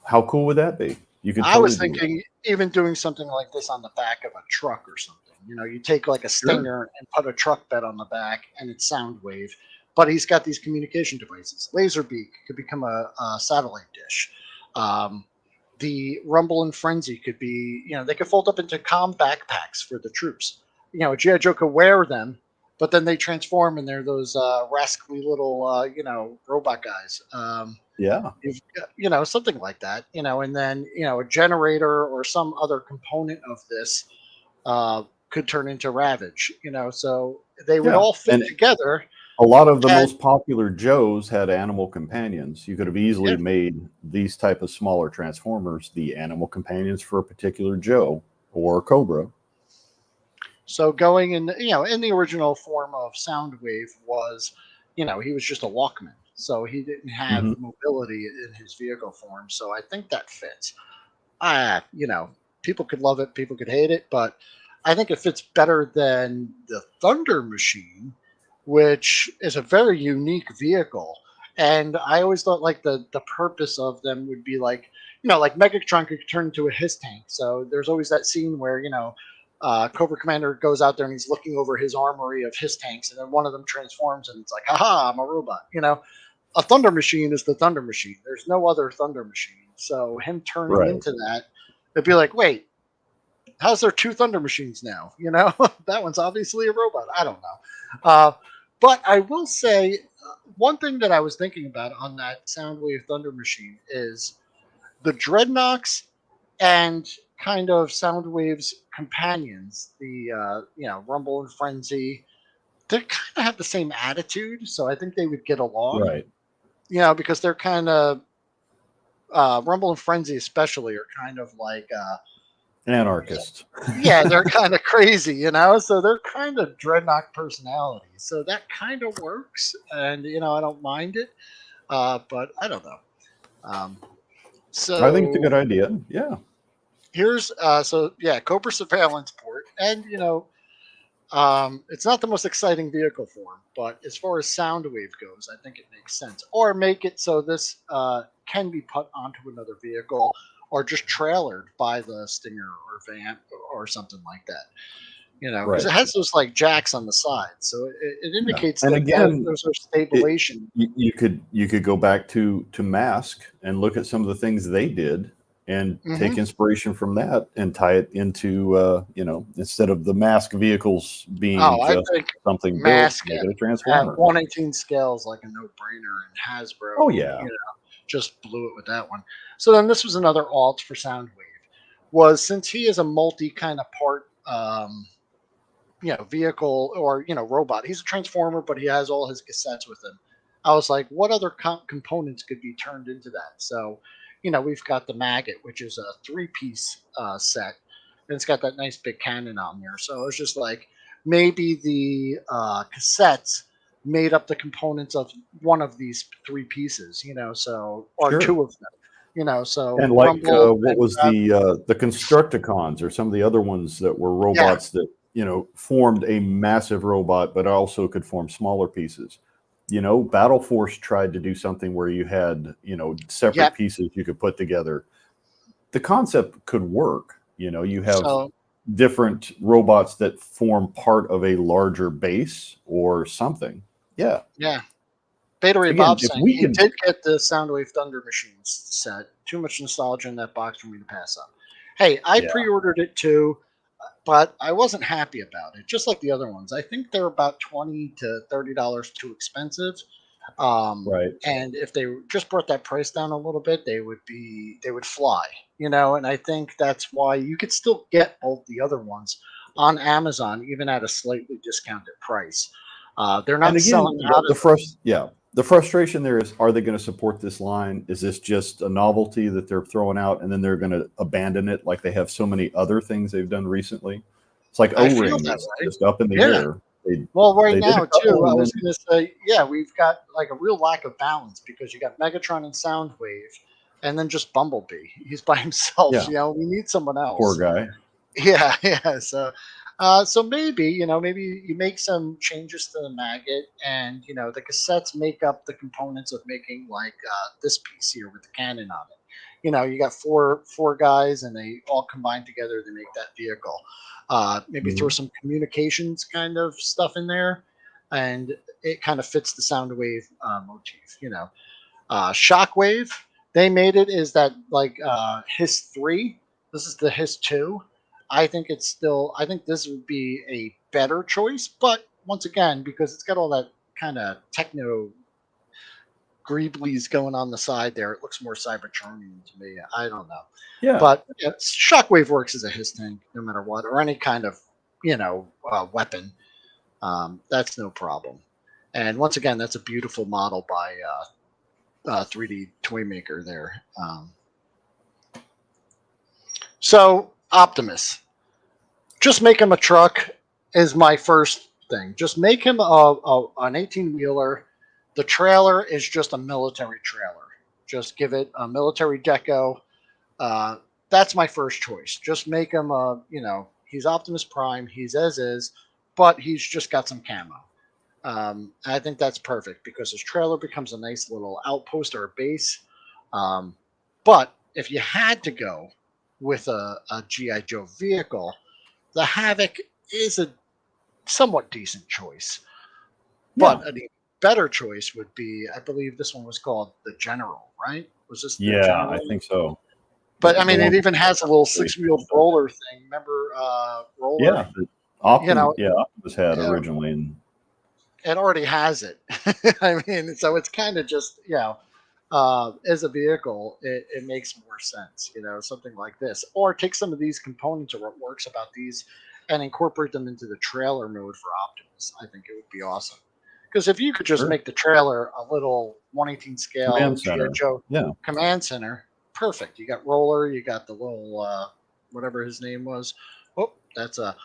How cool would that be? You could I totally was do that. thinking even doing something like this on the back of a truck or something. You take like a Sure. Stinger and put a truck bed on the back, and it's Soundwave. But he's got these communication devices. Laserbeak could become a satellite dish. Um, the Rumble and Frenzy could be, they could fold up into comm backpacks for the troops. G.I. Joe could wear them, but then they transform and they're those rascally little, robot guys. Yeah. You've something like that, and then a generator or some other component of this could turn into Ravage, so they would Yeah. all fit And together. a lot of the And most popular Joes had animal companions. You could have yeah, easily made these type of smaller transformers the animal companions for a particular Joe or Cobra. so going in the original form of Soundwave was, he was just a Walkman, so he didn't have Hmm. mobility in his vehicle form. So I think that fits. Ah, people could love it, people could hate it, but I think it fits better than the Thunder Machine, which is a very unique vehicle. And I always thought like the purpose of them would be like, like Megatron could turn into a his tank. So there's always that scene where Cobra Commander goes out there and he's looking over his armory of his tanks, and then one of them transforms, and it's like, haha, I'm a robot. A Thunder Machine is the Thunder Machine. There's no other Thunder Machine. So him turning Right. into that, it'd be like, wait, how's there two Thunder Machines now? That one's obviously a robot. I don't know. But I will say one thing that I was thinking about on that Soundwave Thunder Machine is the Dreadnoks and kind of Soundwave's companions, the Rumble and Frenzy. They kind of have the same attitude, so I think they would get along. Right. Because they're kind of Rumble and Frenzy, especially, are kind of like Anarchist. yeah, they're kind of crazy, so they're kind of dreadnought personalities. So that kind of works, and I don't mind it, but I don't know. Um, I think it's a so good idea. Yeah. here's Cobra Surveillance Port, and it's not the most exciting vehicle form, but as far as Soundwave goes, I think it makes sense. Or make it so this can be put onto another vehicle, or just trailered by the Stinger or Vamp or something like that. Because Right. it has those like jacks on the side, so it Yeah. indicates And that again, there's no it, stabilization. you could go back to Mask and look at some of the things they did and Hmm. take inspiration from that and tie it into instead of the Mask vehicles being Oh, I just think something built, Mask make it a at transformer. 118 scales like a no-brainer, and Oh Hasbro, yeah. just blew it with that one. So then this was another alt for Soundwave. Was since he is a multi kind of part, vehicle or robot. He's a transformer, but he has all his cassettes with him. I was like, what other components could be turned into that? So, we've got the maggot, which is a three-piece set, and it's got that nice big cannon on there. So it's just like maybe the cassettes made up the components of one of these three pieces, so or Sure. two of them, so And like Rumble what and was the Constructicons or some of the other ones that were yeah, robots that formed a massive robot, but also could form smaller pieces. Battle Force tried to do something where you had separate yep. pieces you could put together. The concept could work. You have So different robots that form part of a larger base or something. Yeah. yeah, Beta Ray Again, Bob if saying we he could, did get the Soundwave Thunder Machines set. Too much nostalgia in that box for me to pass up. Hey, I yeah, pre-ordered it too, but I wasn't happy about it. Just like the other ones, I think they're about $20 to $30 too expensive. right. And if they just brought that price down a little bit, they would fly. And I think that's why you could still get both the other ones on Amazon, even at a slightly discounted price. They're And not again, selling out of them. the frustration there is: are they going to support this line? Is this just a novelty that they're throwing out, and then they're going to abandon it like they have so many other things they've done recently? It's like I feel O-ring that is way. just up in the Yeah. air. Well, right They did a now too, couple, I and then was going to say, yeah, we've got like a real lack of balance because you got Megatron and Soundwave, and then just Bumblebee. He's by himself. yeah, We need someone poor else. guy. Yeah, yeah. So maybe maybe you make some changes to the maggot, and the cassettes make up the components of making like this piece here with the cannon on it. You got four guys, and they all combine together to make that vehicle. Maybe throw Mhm. some communications kind of stuff in there, and it kind of fits the sound wave motif. Shockwave, they made it is that like Hiss 3. This is the Hiss 2. I think this would be a better choice, but once again, because it's got all that kind of techno greeblies going on the side there, it looks more Cybertronian to me. I don't know. Yeah, But yeah, Shockwave works as a Hiss tank no matter what, or any kind of, weapon. That's no problem. And once again, that's a beautiful model by 3D toy maker there. So Optimus, just make him a truck is my first thing. Just make him an 18 wheeler. The trailer is just a military trailer. Just give it a military deco. Uh, that's my first choice. Just make him a He's Optimus Prime. He's as is, but he's just got some camo. I think that's perfect because his trailer becomes a nice little outpost or a base. Um, but if you had to go with a GI Joe vehicle, the Havoc is a somewhat decent choice. Yeah. But a better choice would be, I believe this one was called the General, right? Was this the Yeah, I General? think so. But I The mean, one it with even has a little the six-wheeled roller thing. Remember, roller? yeah, the You know, Optimus had originally, and it already has it. I mean, so it's kind of just as a vehicle, it makes more sense. Something like this, or take some of these components or what works about these, and incorporate them into the trailer mode for Optimus. I think it would be awesome. Because if you could just sure, make the trailer a little 118 scale command GI center. Joe Yeah. command center, perfect. You got roller, you got the little whatever his name was. Oh, that's a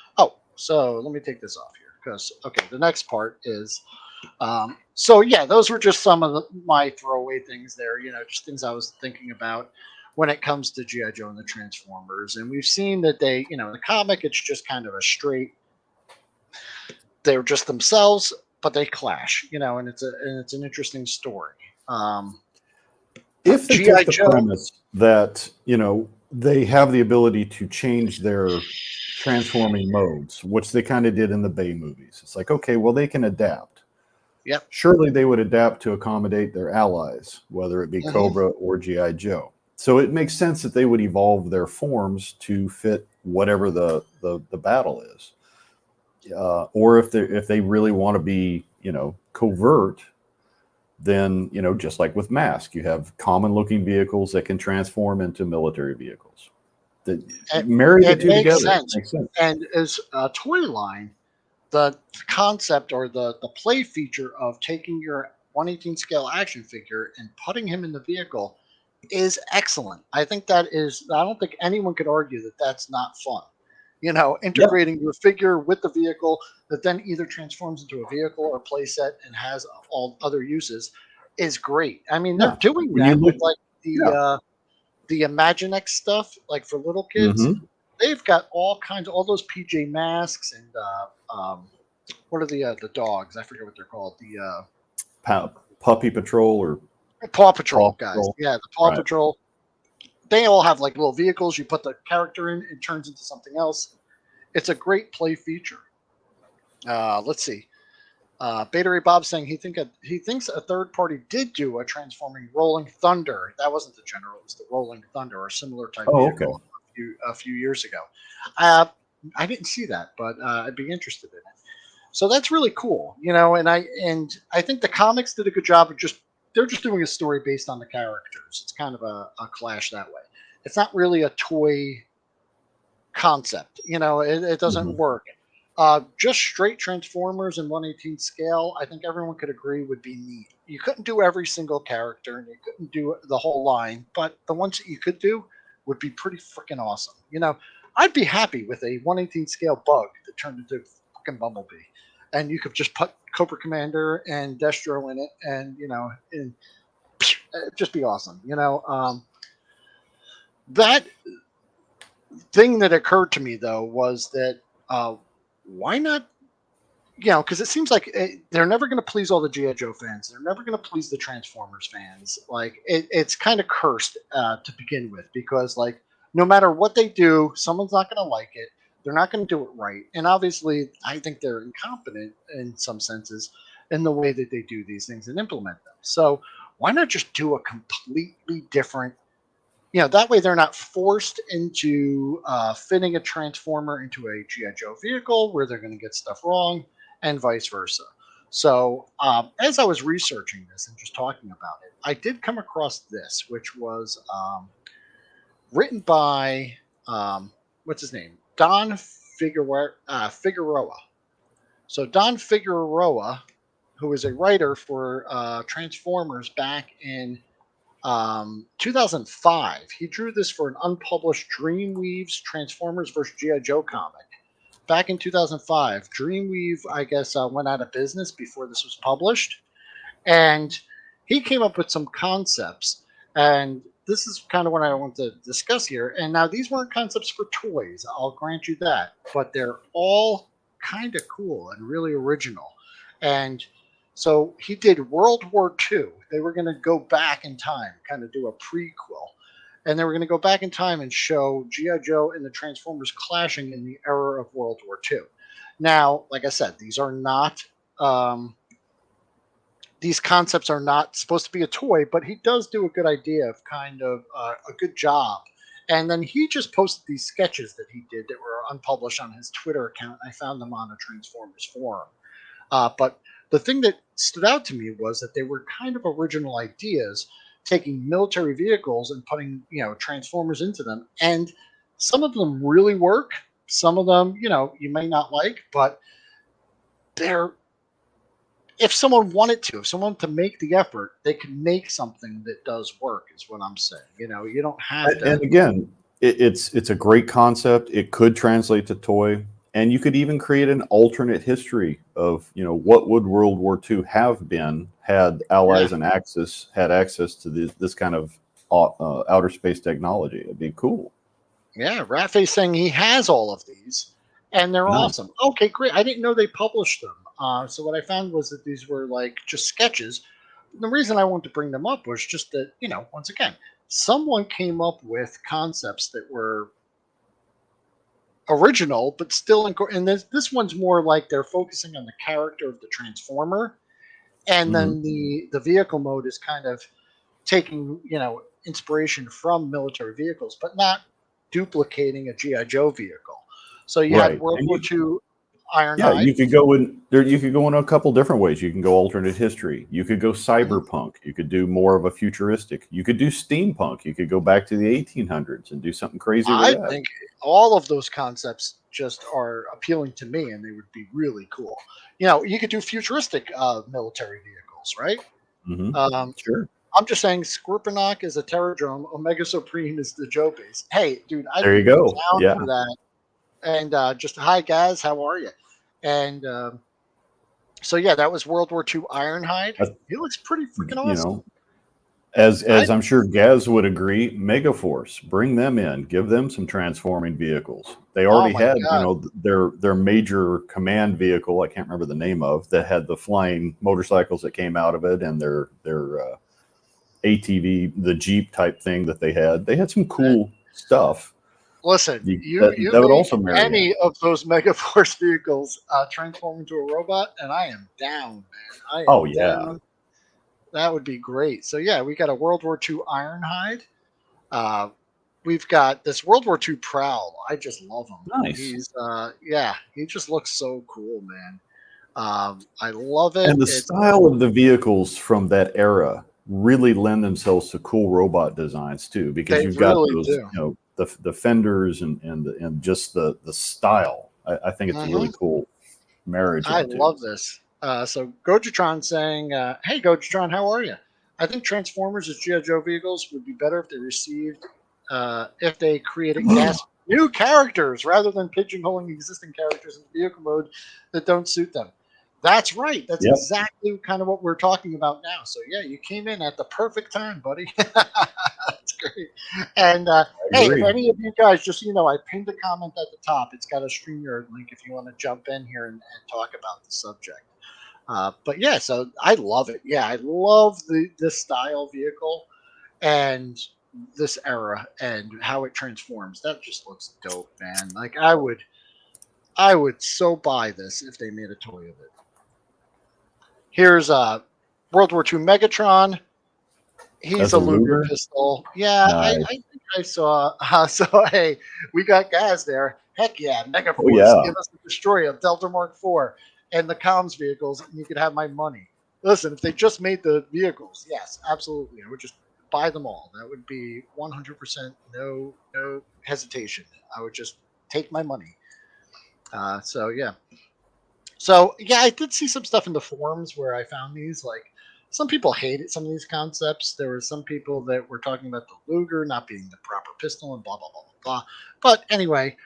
So let me take this off here because okay, the next part is so yeah, those were just some of my throwaway things there. Just things I was thinking about when it comes to GI Joe and the Transformers. And we've seen that in the comic, it's just kind of a straight. They're just themselves, but they clash. And it's an interesting story. Um, If they GI took the Joe, premise that, they have the ability to change their transforming modes, which they kind of did in the Bay movies, it's like, okay, well, they can adapt. yep. Surely they would adapt to accommodate their allies, whether it be Hmm. Cobra or GI Joe. So it makes sense that they would evolve their forms to fit whatever the battle is. Or if they really want to be, covert, then, just like with Mask, you have common looking vehicles that can transform into military vehicles. That It, marry the it two makes together, sense. makes sense. And as a toy line, the concept or the play feature of taking your 118 scale action figure and putting him in the vehicle is excellent. I think that is. I don't think anyone could argue that that's not fun. Yeah, Integrating your figure with the vehicle that then either transforms into a vehicle or playset and has all other uses is great. I mean, they're yeah. doing When you that with look, like yeah, the Imaginext stuff, like for little kids. hmm, They've got all those PJ Masks and what are the dogs? I forget what they're called. The Puppy Patrol or Paw Paw Patrol guys. Patrol, Yeah, the Paw right? Patrol. They all have like little vehicles. You put the character in, it turns into something else. It's a great play feature. Let's see. Beta Ray Bob saying he thinks a third party did do a transforming Rolling Thunder. That wasn't the General; it was the Rolling Thunder or a similar type Oh, okay. vehicle a few years ago. Uh, I didn't see that, but I'd be interested in it. So that's really cool, and I think the comics did a good job of they're just doing a story based on the characters. It's kind of a clash that way. It's not really a toy concept. It doesn't Hmm. work. Just straight Transformers in 118 scale, I think everyone could agree would be neat. You couldn't do every single character and you couldn't do the whole line, but the ones that you could do would be pretty freaking awesome. I'd be happy with a 118 scale bug that turned into fucking Bumblebee. And you could just put Cobra Commander and Destro in it, and it'd just be awesome. That thing that occurred to me though was that why not because it seems like they're never going to please all the GI Joe fans. They're never going to please the Transformers fans. Like it's kind of cursed to begin with because like no matter what they do, someone's not going to like it. They're not going to do it right, and obviously, I think they're incompetent in some senses in the way that they do these things and implement them. So why not just do a completely different that way they're not forced into fitting a transformer into a GI Joe vehicle where they're going to get stuff wrong, and vice versa. So as I was researching this and just talking about it, I did come across this, which was written by what's his name, Don Figueroa. So Don Figueroa, who is a writer for Transformers back in 2005. He drew this for an unpublished Dreamweave's Transformers vs. G.I. Joe comic. Back in 2005, Dreamweave, I guess, went out of business before this was published. And he came up with some concepts. And this is kind of what I want to discuss here. And now these weren't concepts for toys. I'll grant you that, but they're all kind of cool and really original. And so he did World War II. They were going to go back in time, kind of do a prequel, and they were going to go back in time and show GI Joe and the Transformers clashing in the era of World War II. Now, like I said, these are not. These concepts are not supposed to be a toy, but he does do a good idea of kind of a good job. And then he just posted these sketches that he did that were unpublished on his Twitter account. I found them on a Transformers forum. But the thing that stood out to me was that they were kind of original ideas, taking military vehicles and putting Transformers into them. And some of them really work. Some of them, you may not like, but they're if someone wanted to, if someone to make the effort, they can make something that does work. Is what I'm saying. You don't have to. And again, it's a great concept. It could translate to toy, and you could even create an alternate history of what would World War II have been had Yeah, Allies and Axis had access to this kind of outer space technology. It'd be cool. yeah. Rafa's saying he has all of these, and they're Nice. awesome. Okay, great. I didn't know they published them. So what I found was that these were like just sketches. The reason I wanted to bring them up was just that once again, someone came up with concepts that were original, but still and this one's more like they're focusing on the character of the Transformer, and Hmm. then the vehicle mode is kind of taking inspiration from military vehicles, but not duplicating a GI Joe vehicle. So you had Right. World And War II yeah, Ironhide. you could go in there. You could go in a couple different ways. You can go alternate history. You could go Mhm. cyberpunk. You could do more of a futuristic. You could do steampunk. You could go back to the 1800s and do something crazy with I that. think all of those concepts just are appealing to me, and they would be really cool. You could do futuristic military vehicles, right? Hmm. Um, Sure. I'm just saying, Scorponok is a Terradrome, Omega Supreme is the Joe base. Hey, dude, I'd There you be go. down Yeah. for that. And just hi guys, how are you? And so yeah, that was World War II Ironhide. That's, He looks pretty freaking you awesome. know, as I I'm sure Gaz would agree, Megaforce, bring them in, give them some transforming vehicles. They oh already my had, god, their major command vehicle. I can't remember the name of that had the flying motorcycles that came out of it, and their ATV, the Jeep type thing that they had. They had some cool stuff. listen, you That would make also marry in. any of those Megaforce vehicles transform into a robot, and I am down, man. I am Oh yeah, down. That would be great. So yeah, we got a World War II Ironhide. Uh, we've got this World War II Prowl. I just love him. nice. He's yeah, he just looks so cool, man. I love it. And the It's style of the vehicles from that era really lend themselves to cool robot designs too, because they you've got really those, do. the fenders and just the style. I think it's a Hmm. really cool marriage of I the two. love this. So Gojatron saying, "Hey Gojatron, how are you? I think Transformers as GI Joe vehicles would be better if they received if they created new characters rather than pigeonholing existing characters into vehicle mode that don't suit them." That's right. That's Yep, exactly kind of what we're talking about now. So yeah, you came in at the perfect time, buddy. That's great. And I hey, if agree. any of you guys, just so you know, I pinned a comment at the top. It's got a StreamYard link if you want to jump in here and talk about the subject. But yeah, so I love it. Yeah, I love this style vehicle and this era and how it transforms. That just looks dope, man. Like I would so buy this if they made a toy of it. Here's World War II Megatron. He's That's a a Luger Luger. pistol. Yeah, I Nice. think I saw. So hey, we got gas there. Heck yeah, Oh Megaforce, yeah. give us the destroyer, Delta Mark IV, and the comms vehicles, and you could have my money. Listen, if they just made the vehicles, yes, absolutely, I would just buy them all. That would be 100% no hesitation. I would just take my money. So yeah, so yeah, I did see some stuff in the forums where I found these. Like some people hated some of these concepts. There were some people that were talking about the Luger not being the proper pistol and blah blah blah blah blah. But anyway,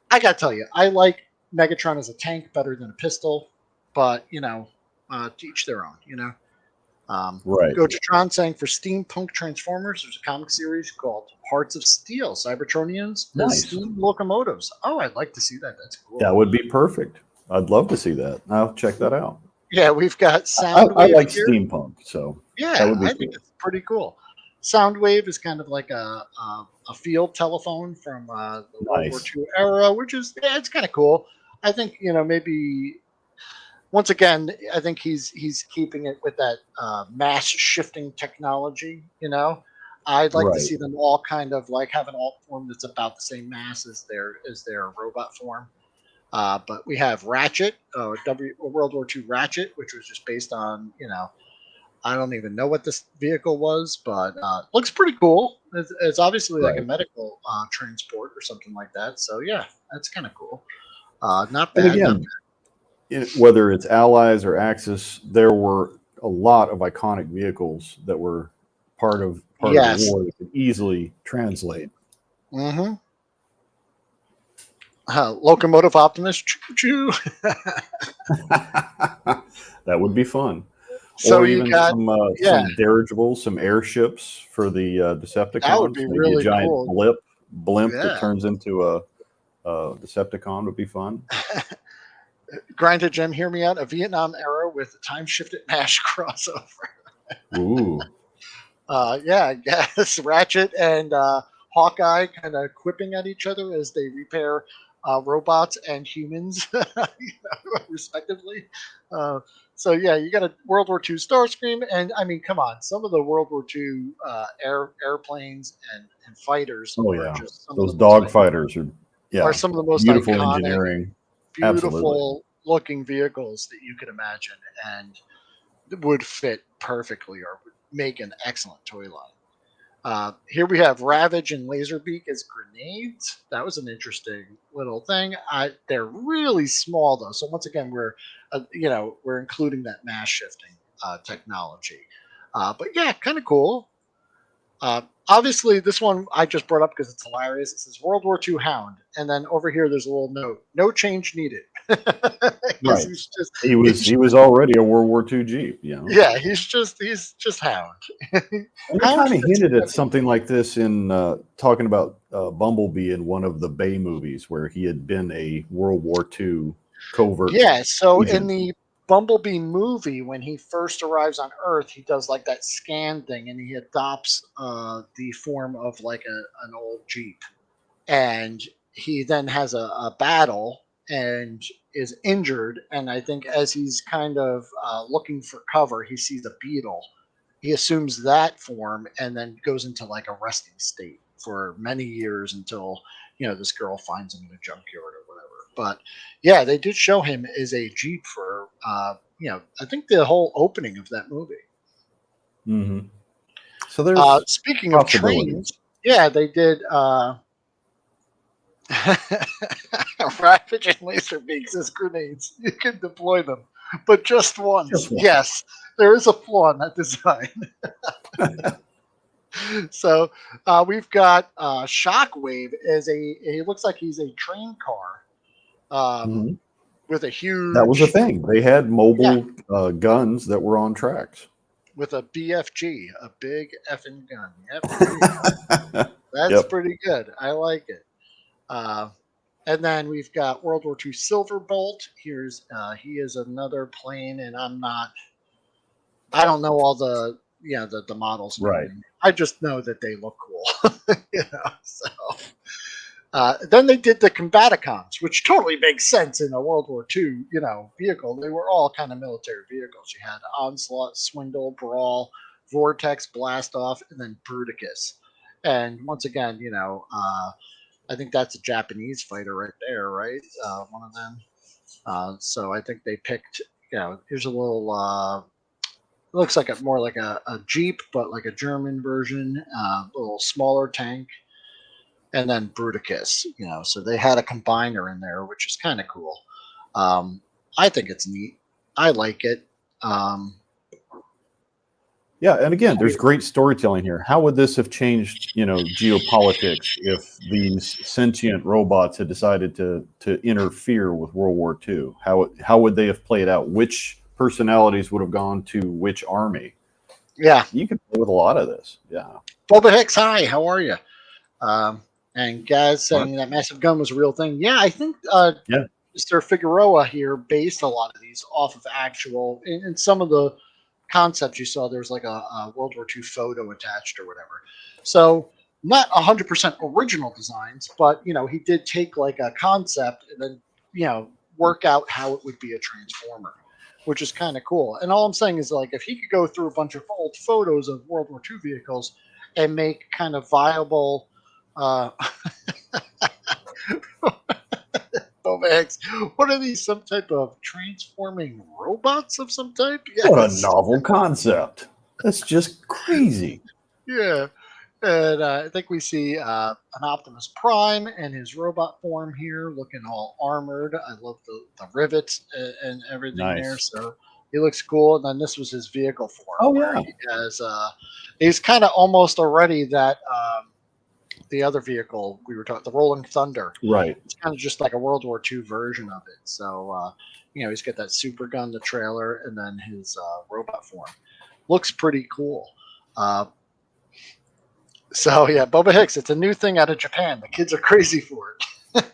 I gotta tell you, I like Megatron as a tank better than a pistol. But to each their own. Right. Gotratron saying for steampunk Transformers, there's a comic series called Hearts of Steel, Cybertronians as Nice. steam locomotives. Oh, I'd like to see that. That's That cool. would be perfect. I'd love to see that. I'll check that out. Yeah, we've got I Soundwave like here. steampunk, so that Yeah, would be I think cool. it's pretty cool. Soundwave is kind of like a field telephone from the World War Nice. II era, which is it's kind of cool. I think maybe once again, I think he's keeping it with that mass shifting technology. I'd like to Right. see them all kind of like have an alt form that's about the same mass as their robot form. But we have Ratchet, World War II Ratchet, which was just based on I don't even know what this vehicle was, but looks pretty cool. It's obviously like a Right. medical transport or something like that. So yeah, that's kind of cool. Not And bad, not again, whether it's Allies or Axis, there were a lot of iconic vehicles that were bad. part of the Yes. war that could easily translate. Mm-hmm. Locomotive Optimist, choo choo. That would be fun. So Or you even got yeah, some dirigibles, some airships for the that would Decepticons. be Maybe a really giant cool. blimp that Yeah. turns into a Decepticon would be fun. Grinded Gem, hear me out. A Vietnam era with a time shifted MASH crossover. Ooh, Yeah, I guess Ratchet and Hawkeye kind of quipping at each other as they repair robots and humans, respectively. Uh, so yeah, you got a World War II Starscream, and I mean, come on, some of the World War II airplanes and fighters oh are yeah, just those dog fighters are yeah, some of the most beautiful iconic, engineering. Absolutely. beautiful looking vehicles that you could imagine, and would fit perfectly or would make an excellent toy line. Here we have Ravage and Laserbeak as grenades. That was an interesting little thing. They're really small though, so once again, we're including that mass shifting technology. But yeah, kind of cool. Obviously, this one I just brought up because it's hilarious. It says World War II Hound, and then over here there's a little note: no change needed, because Right. He was already a World War II Jeep, you know. yeah, he's just Hound. And they Hound kind of fits hinted at every. something like this in talking about Bumblebee in one of the Bay movies, where he had been a World War II covert Yeah, so in agent. the Bumblebee movie, when he first arrives on Earth, he does like that scan thing, and he adopts the form of like an old Jeep, and he then has a battle and is injured. And I think as he's kind of looking for cover, he sees a beetle. He assumes that form and then goes into like a resting state for many years until this girl finds him in a junkyard or whatever. But yeah, they did show him as a Jeep for I think the whole opening of that movie. Hmm. So there's Speaking of possibilities. trains, yeah, they did. Rapid and laser beaks as grenades. You can deploy them, but just once. Just one. Yes, there is a flaw in that design. So we've got Shockwave as he looks like he's a train car Hmm. with a That was a huge, thing. They had yeah, mobile guns that were on tracks. with a BFG, a big effing gun. Yep, there you go. That's Yep. pretty good. I like it. Uh, and then we've got World War II Silverbolt. Here's he is another plane, and I don't know all the models and Right. everything. I just know that they look cool. So then they did the Combaticons, which totally makes sense in a World War II vehicle. They were all kind of military vehicles. You had Onslaught, Swindle, Brawl, Vortex, Blast Off, and then Bruticus. And once again, I think that's a Japanese fighter right there, right? One of them. So I think they picked. Here's a little. Looks like more like a Jeep, but like a German version, a little smaller tank, and then Bruticus. So they had a combiner in there, which is kind of cool. Um, I think it's neat. I like it. Um, Yeah, and again, there's great storytelling here. How would this have changed, geopolitics if these sentient robots had decided to interfere with World War II? How would they have played out? Which personalities would have gone to which army? Yeah. You can play with a lot of this. Yeah. Boba Hicks, hi, how are you? Um, and Gaz What? saying that massive gun was a real thing. Yeah, I think Yeah. Mr. Figueroa here based a lot of these off of actual, in some of the concepts you saw, there's like a World War II photo attached or whatever. So not 100% original designs, but he did take like a concept and then work out how it would be a transformer, which is kind of cool. And all I'm saying is like if he could go through a bunch of old photos of World War II vehicles and make kind of viable uh, X. What are these? Some type of transforming robots of some type? What a Yes. novel concept. That's just crazy. Yeah. And I think we see an Optimus Prime in his robot form here, looking all armored. I love the rivets and everything there. Nice. So he looks cool. And then this was his vehicle form, Oh, where yeah. he has he's kind of almost already that the other vehicle we were talking, the Rolling Thunder. Right. It's kind of just like a World War II version of it. So he's got that super gun, the trailer, and then his robot form. Looks pretty cool. Uh, so yeah, Boba Hicks. It's a new thing out of Japan. The kids are crazy for it.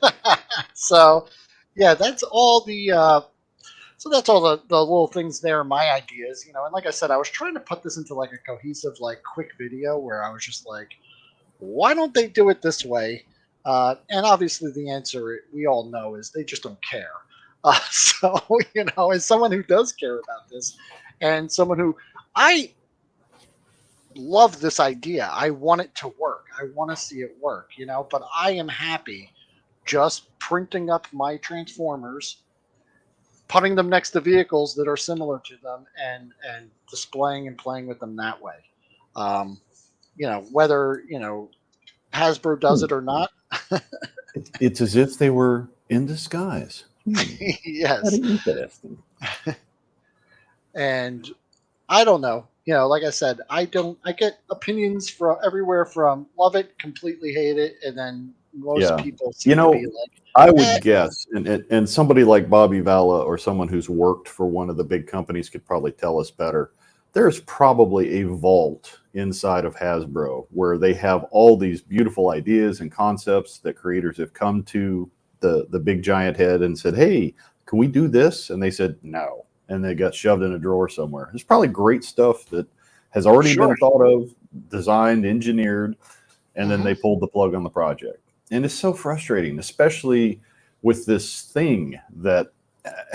So yeah, that's all the. So that's all the little things there. My ideas, and like I said, I was trying to put this into like a cohesive, like quick video where I was just like, why don't they do it this way? And obviously, the answer we all know is they just don't care. So, as someone who does care about this, and someone who I love this idea, I want it to work. I want to see it work, but I am happy just printing up my Transformers, putting them next to vehicles that are similar to them, and displaying and playing with them that way. Um, whether Hasbro does Hmm. it or not. It's as if they were in disguise. Yes. Very interesting. And I don't know. Like I said, I get opinions from everywhere from love it, completely hate it, and then most Yeah. people You seem to be know, like, I eh, would guess, and somebody like Bobby Valla or someone who's worked for one of the big companies could probably tell us better. There's probably a vault inside of Hasbro where they have all these beautiful ideas and concepts that creators have come to the big giant head and said, "Hey, can we do this?" And they said no, and they got shoved in a drawer somewhere. There's probably great stuff that has already sure. been thought of, designed, engineered, and then Hmm. they pulled the plug on the project. And it's so frustrating, especially with this thing that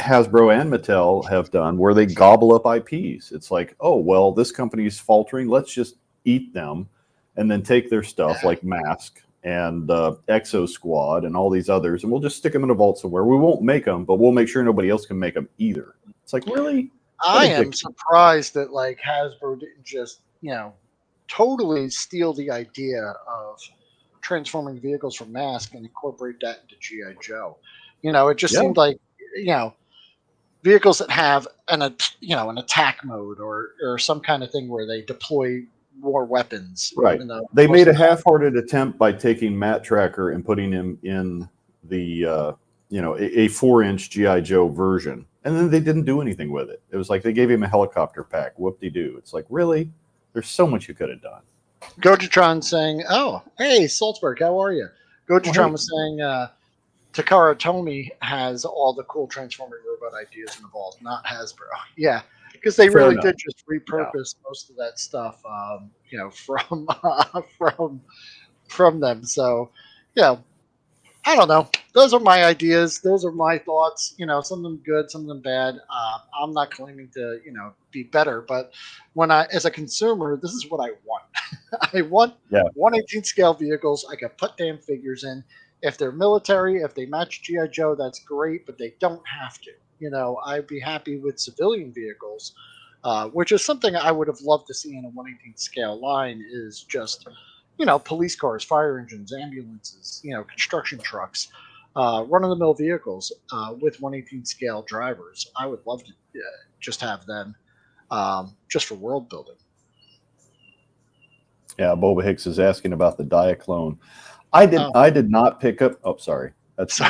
Hasbro and Mattel have done where they gobble up IPs. It's like, oh, well, this company's faltering. Let's just eat them and then take their stuff Yeah. like Mask and Exo Squad and all these others, and we'll just stick them in a vault somewhere. We won't make them, but we'll make sure nobody else can make them either. It's like, really? What I am addiction? surprised that like Hasbro didn't just totally steal the idea of transforming vehicles from Mask and incorporate that into GI Joe. It just Yeah, seemed like you know vehicles that have an attack mode or some kind of thing where they deploy more weapons, right. even though They most made of a the time. half-hearted attempt by taking Matt Tracker and putting him in the a 4-inch GI Joe version, and then they didn't do anything with it. It was like they gave him a helicopter pack. Whoop de doo. It's like, really? There's so much you could have done. Gojatron saying, "Oh, hey, Salzburg, how are you?" Oh, Gojatron hey, was saying Takara Tomy has all the cool transforming robot ideas in the vault, not Hasbro. Yeah, because they fair really enough. did just Yeah, repurpose most of that stuff, from from them. So, yeah, I don't know. Those are my ideas. Those are my thoughts. Some of them good, some of them bad. I'm not claiming to, be better, but as a consumer, this is what I want. I want yeah. 1/18 scale vehicles I can put damn figures in. If they're military, if they match GI Joe, that's great, but they don't have to. I'd be happy with civilian vehicles, which is something I would have loved to see in a 1/18 scale line. Is just police cars, fire engines, ambulances, construction trucks, run of the mill vehicles with 1/18 scale drivers. I would love to just have them just for world building. Yeah, Boba Hicks is asking about the Diaclone. I did not pick up. Oh, sorry, that's me.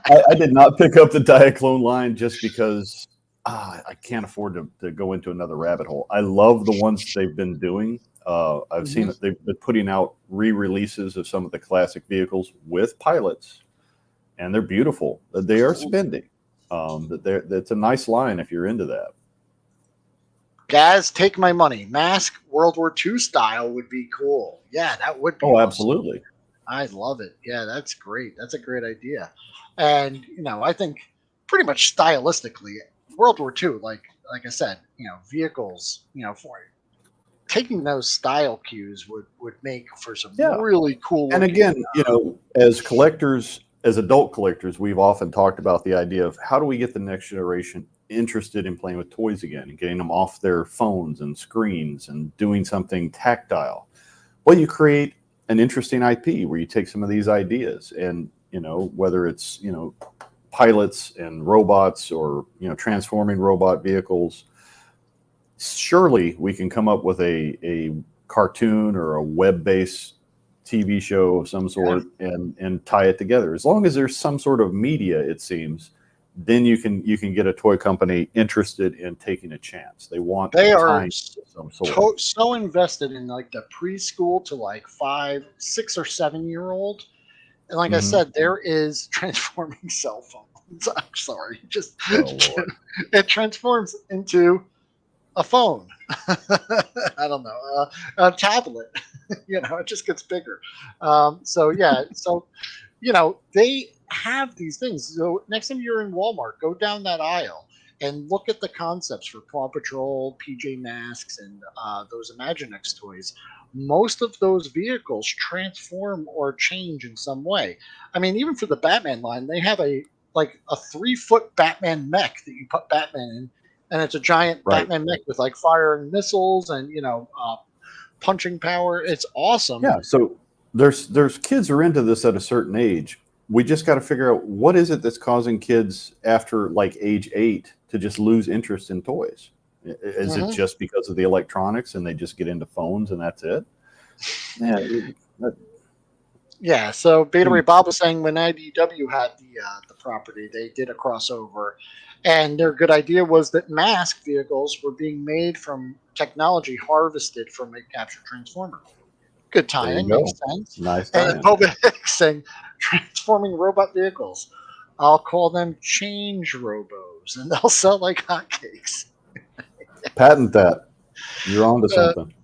Sorry. I did not pick up the Diaclone line just because I can't afford to go into another rabbit hole. I love the ones they've been doing. I've seen Mhm. that they've been putting out re-releases of some of the classic vehicles with pilots, and they're beautiful. They are Cool. spending. That's a nice line if you're into that. Guys, take my money. Mask World War II style would be cool. Yeah, that would be Oh, awesome. absolutely. I love it. Yeah, that's great. That's a great idea. And I think pretty much stylistically, World War II, like I said, vehicles, for taking those style cues would make for some Yeah. really cool And looking. again, as collectors, as adult collectors, we've often talked about the idea of how do we get the next generation interested in playing with toys again and getting them off their phones and screens and doing something tactile. Well, you create an interesting IP where you take some of these ideas and, whether it's, pilots and robots or, transforming robot vehicles, surely we can come up with a cartoon or a web-based TV show of some Yeah, sort and tie it together. As long as there's some sort of media, it seems, then you can get a toy company interested in taking a chance. They want a they are time of some sort. so invested in like the preschool to like 5, 6 or 7 year old. And like I Hmm. said, there is transforming cell phones. I'm sorry, just Oh Lord. it transforms into a phone. I don't know, a tablet. It just gets bigger. So yeah, so they have these things. So next time you're in Walmart, go down that aisle and look at the concepts for Paw Patrol, PJ Masks, and those Imaginext toys. Most of those vehicles transform or change in some way. I mean, even for the Batman line, they have a 3 foot Batman mech that you put Batman in, and it's a giant Right. Batman mech with like firing missiles and punching power. It's awesome. Yeah. So there's kids are into this at a certain age. We just got to figure out what is it that's causing kids after like age 8 to just lose interest in toys. Is it Hmm. just because of the electronics and they just get into phones and that's it? Yeah. That Yeah, so Beta Ray seems Bob was saying when IDW had the property, they did a crossover, and their good idea was that mask vehicles were being made from technology harvested from a captured transformer. Good there you tie-in, makes go. sense. Nice And tie-in. Boba Hicks saying transforming robot vehicles. I'll call them change robos, and they'll sell like hotcakes. Patent that. You're on to Uh, something.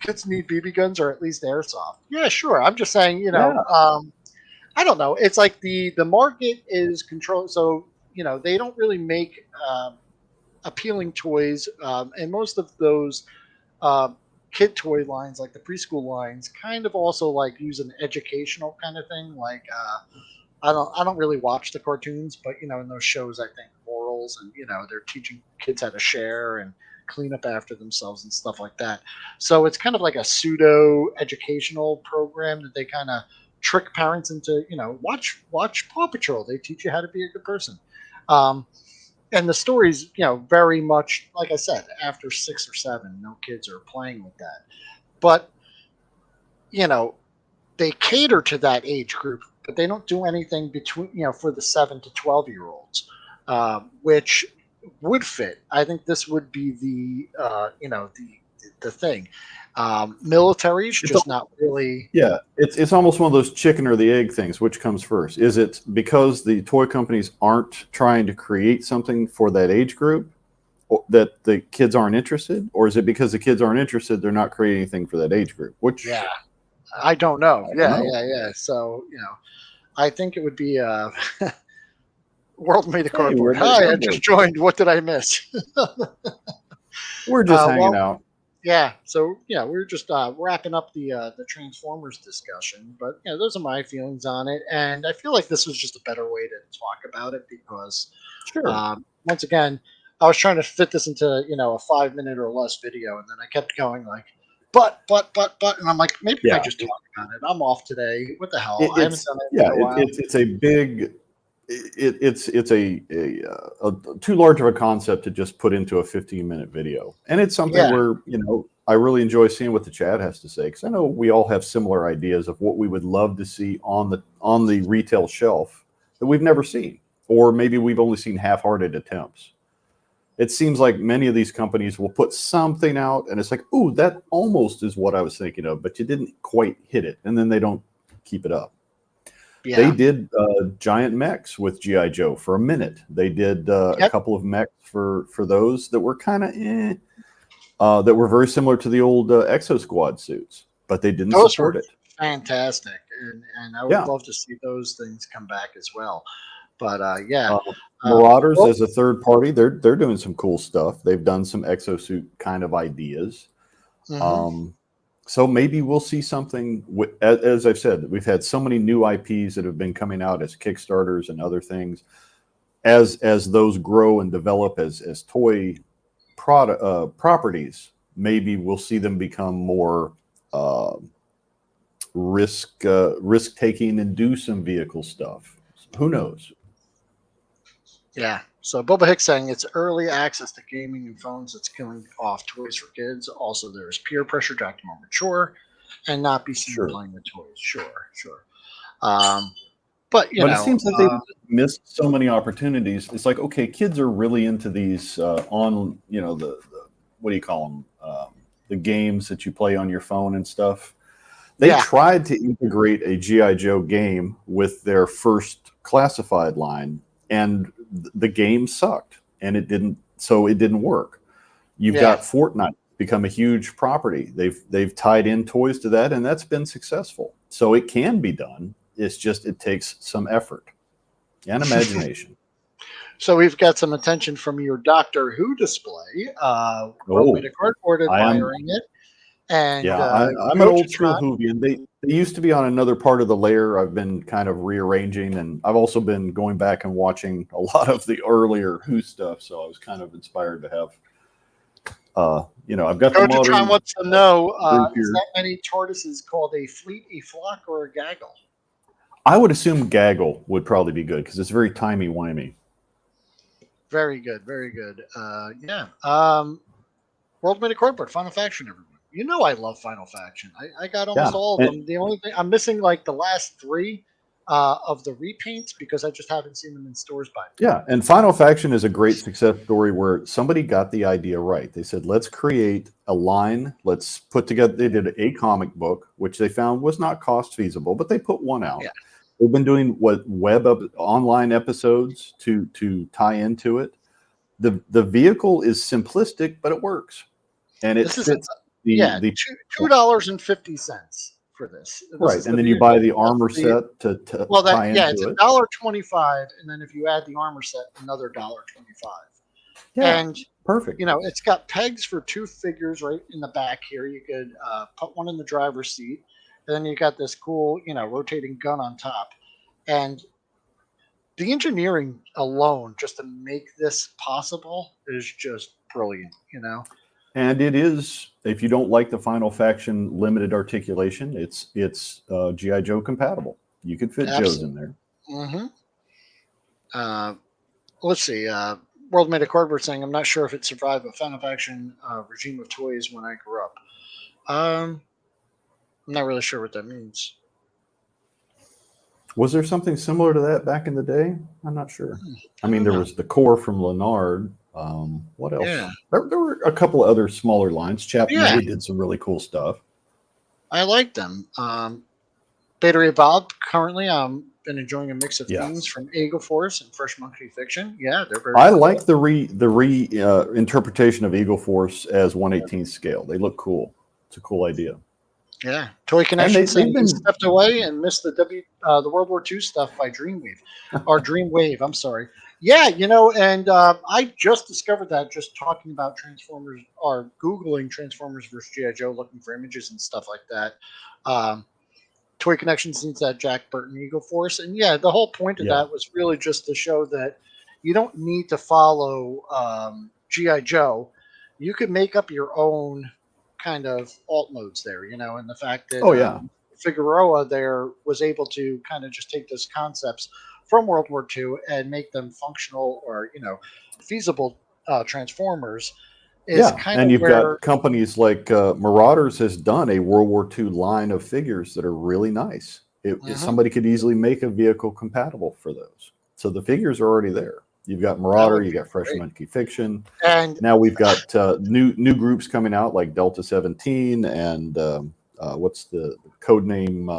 Kids need BB guns or at least airsoft. Yeah, sure. I'm just saying, Yeah. I don't know. It's like the market is controlled, so they don't really make appealing toys, and most of those uh, kid toy lines, like the preschool lines, kind of also like use an educational kind of thing. Like I don't really watch the cartoons, but in those shows, I think morals and they're teaching kids how to share and clean up after themselves and stuff like that. So it's kind of like a pseudo educational program that they kind of trick parents into. Watch Paw Patrol. They teach you how to be a good person. Um, and the stories, very much like I said, after 6 or 7, no kids are playing with that. But you know, they cater to that age group, but they don't do anything between for the 7 to 12 year olds, which would fit. I think this would be the thing. Military's It's just not really. Yeah, it's almost one of those chicken or the egg things. Which comes first? Is it because the toy companies aren't trying to create something for that age group that the kids aren't interested, or is it because the kids aren't interested, they're not creating anything for that age group? Yeah, Which I don't know. I don't Yeah, know. yeah, yeah. So I think it would be world made of Hey, cardboard. we're made of Hi, I just cardboard. joined. What did I miss? We're just hanging Well, out. yeah, so yeah, we're just wrapping up the Transformers discussion, but those are my feelings on it, and I feel like this was just a better way to talk about it because Sure. once again, I was trying to fit this into a 5 minute or less video, and then I kept going like, but, and I'm like, maybe if I Yeah. just talk about it, I'm off today. What the hell? I haven't It's done anything yeah. in a while. It's a big. It's a too large of a concept to just put into a 15-minute video, and it's something Yeah, where I really enjoy seeing what the chat has to say because I know we all have similar ideas of what we would love to see on the retail shelf that we've never seen, or maybe we've only seen half-hearted attempts. it seems like many of these companies will put something out and it's like, ooh, that almost is what I was thinking of, but you didn't quite hit it. And then they don't keep it up. They Yeah. did giant mechs with G.I. Joe for a minute. They did a Yep. couple of mechs for those that were kind of that were very similar to the old Exo Squad suits, but they didn't Those were support it. fantastic, and I would Yeah. love to see those things come back as well. But yeah, Uh, uh, Marauders well, as a third party, they're doing some cool stuff. They've done some exosuit kind of ideas. mhm. Um, so maybe we'll see something. As I've said, we've had so many new IPs that have been coming out as Kickstarters and other things. As those grow and develop as toy properties, maybe we'll see them become more uh, risk taking and do some vehicle stuff. Who knows? Yeah. So Boba Hicks saying it's early access to gaming and phones that's killing off toys for kids. Also, there's peer pressure to act more mature and not be seen Sure. playing with toys. Sure, sure. Um, but But it seems like they've missed so many opportunities. It's like, okay, kids are really into these on, the what do you call them? The games that you play on your phone and stuff. They yeah, tried to integrate a G.I. Joe game with their first classified line, and the game sucked, and it didn't work. You've yeah. got Fortnite become a huge property. They've tied in toys to that, and that's been successful. So it can be done. It's just it takes some effort and imagination. So we've got some attention from your Doctor Who display. World Oh, Made a Cardboard I am. admiring it, and Yeah, I'm an old school Coachotron. Whovian. They used to be on another part of the layer. I've been kind of rearranging, and I've also been going back and watching a lot of the earlier Who stuff. So I was kind of inspired to have, I've got the Coachotron modern wants to know: group is here. that many tortoises called a fleet, a flock, or a gaggle? I would assume Gaggle would probably be good because it's very timey wimey. Very good, very good. Yeah. World Made a Cardboard, Final Faction, everyone. You know I love Final Faction. I got almost Yeah, all of and them. The only thing I'm missing, like the last three of the repaints, because I just haven't seen them in stores by now. yeah, and Final Faction is a great success story where somebody got the idea right. They said, let's create a line. Let's put together. They did a comic book, which they found was not cost feasible, but they put one out. Yeah. They've been doing online episodes to tie into it. The vehicle is simplistic, but it works, and it This is fits yeah, the $2.50 for this. This right. is And the then you buy vehicle the plus armor the set to well that tie yeah, it's into a it. dollar 25, and then if you add the armor set, another dollar 25. Yeah, And perfect. it's got pegs for two figures right in the back here. You could put one in the driver's seat, and then you got this cool, rotating gun on top. And the engineering alone, just to make this possible, is just brilliant. And it is, if you don't like the Final Faction limited articulation, it's GI Joe compatible. You could fit Joe's in Absolutely. there. Hmm. Uh, let's see. World Made a Cardboard saying, I'm not sure if it survived a Final Faction regime of toys when I grew up. I'm not really sure what that means. Was there something similar to that back in the day? I'm not sure. I I mean, don't there know. was the core from Leonard. What Yeah. else? There were a couple of other smaller lines. Chap Yeah. May did some really cool stuff. I like them. Beta Ray Bob, currently, been enjoying a mix of Yeah, themes from Eagle Force and Fresh Monkey Fiction. Yeah, they're very I cool. like the interpretation of Eagle Force as 1/18 scale. They look cool. It's a cool idea, Yeah, Toy and Connection they've saying he been stepped away and missed the World War II stuff by Dreamwave, or Dreamwave. I'm sorry. Yeah, and I just discovered that just talking about Transformers or googling Transformers versus GI Joe, looking for images and stuff like that. Um, Toy Connection sees that Jack Burton Eagle Force, and yeah, the whole point of yeah. that was really just to show that you don't need to follow GI Joe. You could make up your own kind of alt modes there, and the fact that Oh yeah, Figueroa there was able to kind of just take those concepts from World War II and make them functional or feasible Transformers is yeah. kind And of you've where. got companies like Marauders has done a World War II line of figures that are really nice. Mhm. Somebody could easily make a vehicle compatible for those. So the figures are already there. You've got That Marauder, would you be got Fresh great. Monkey Fiction. And Now we've got new groups coming out like Delta 17 and what's the code name?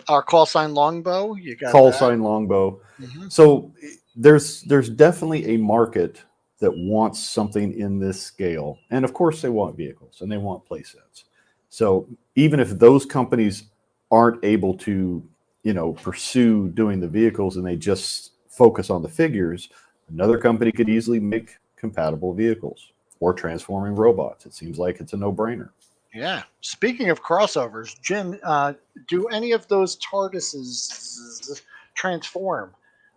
our call sign Longbow, you got Call that. sign Longbow. Hmm. So there's definitely a market that wants something in this scale, and of course they want vehicles and they want play sets. So even if those companies aren't able to, pursue doing the vehicles and they just focus on the figures, another company could easily make compatible vehicles or transforming robots. It seems like it's a no-brainer. Yeah. Speaking of crossovers, Jim, do any of those TARDISes transform?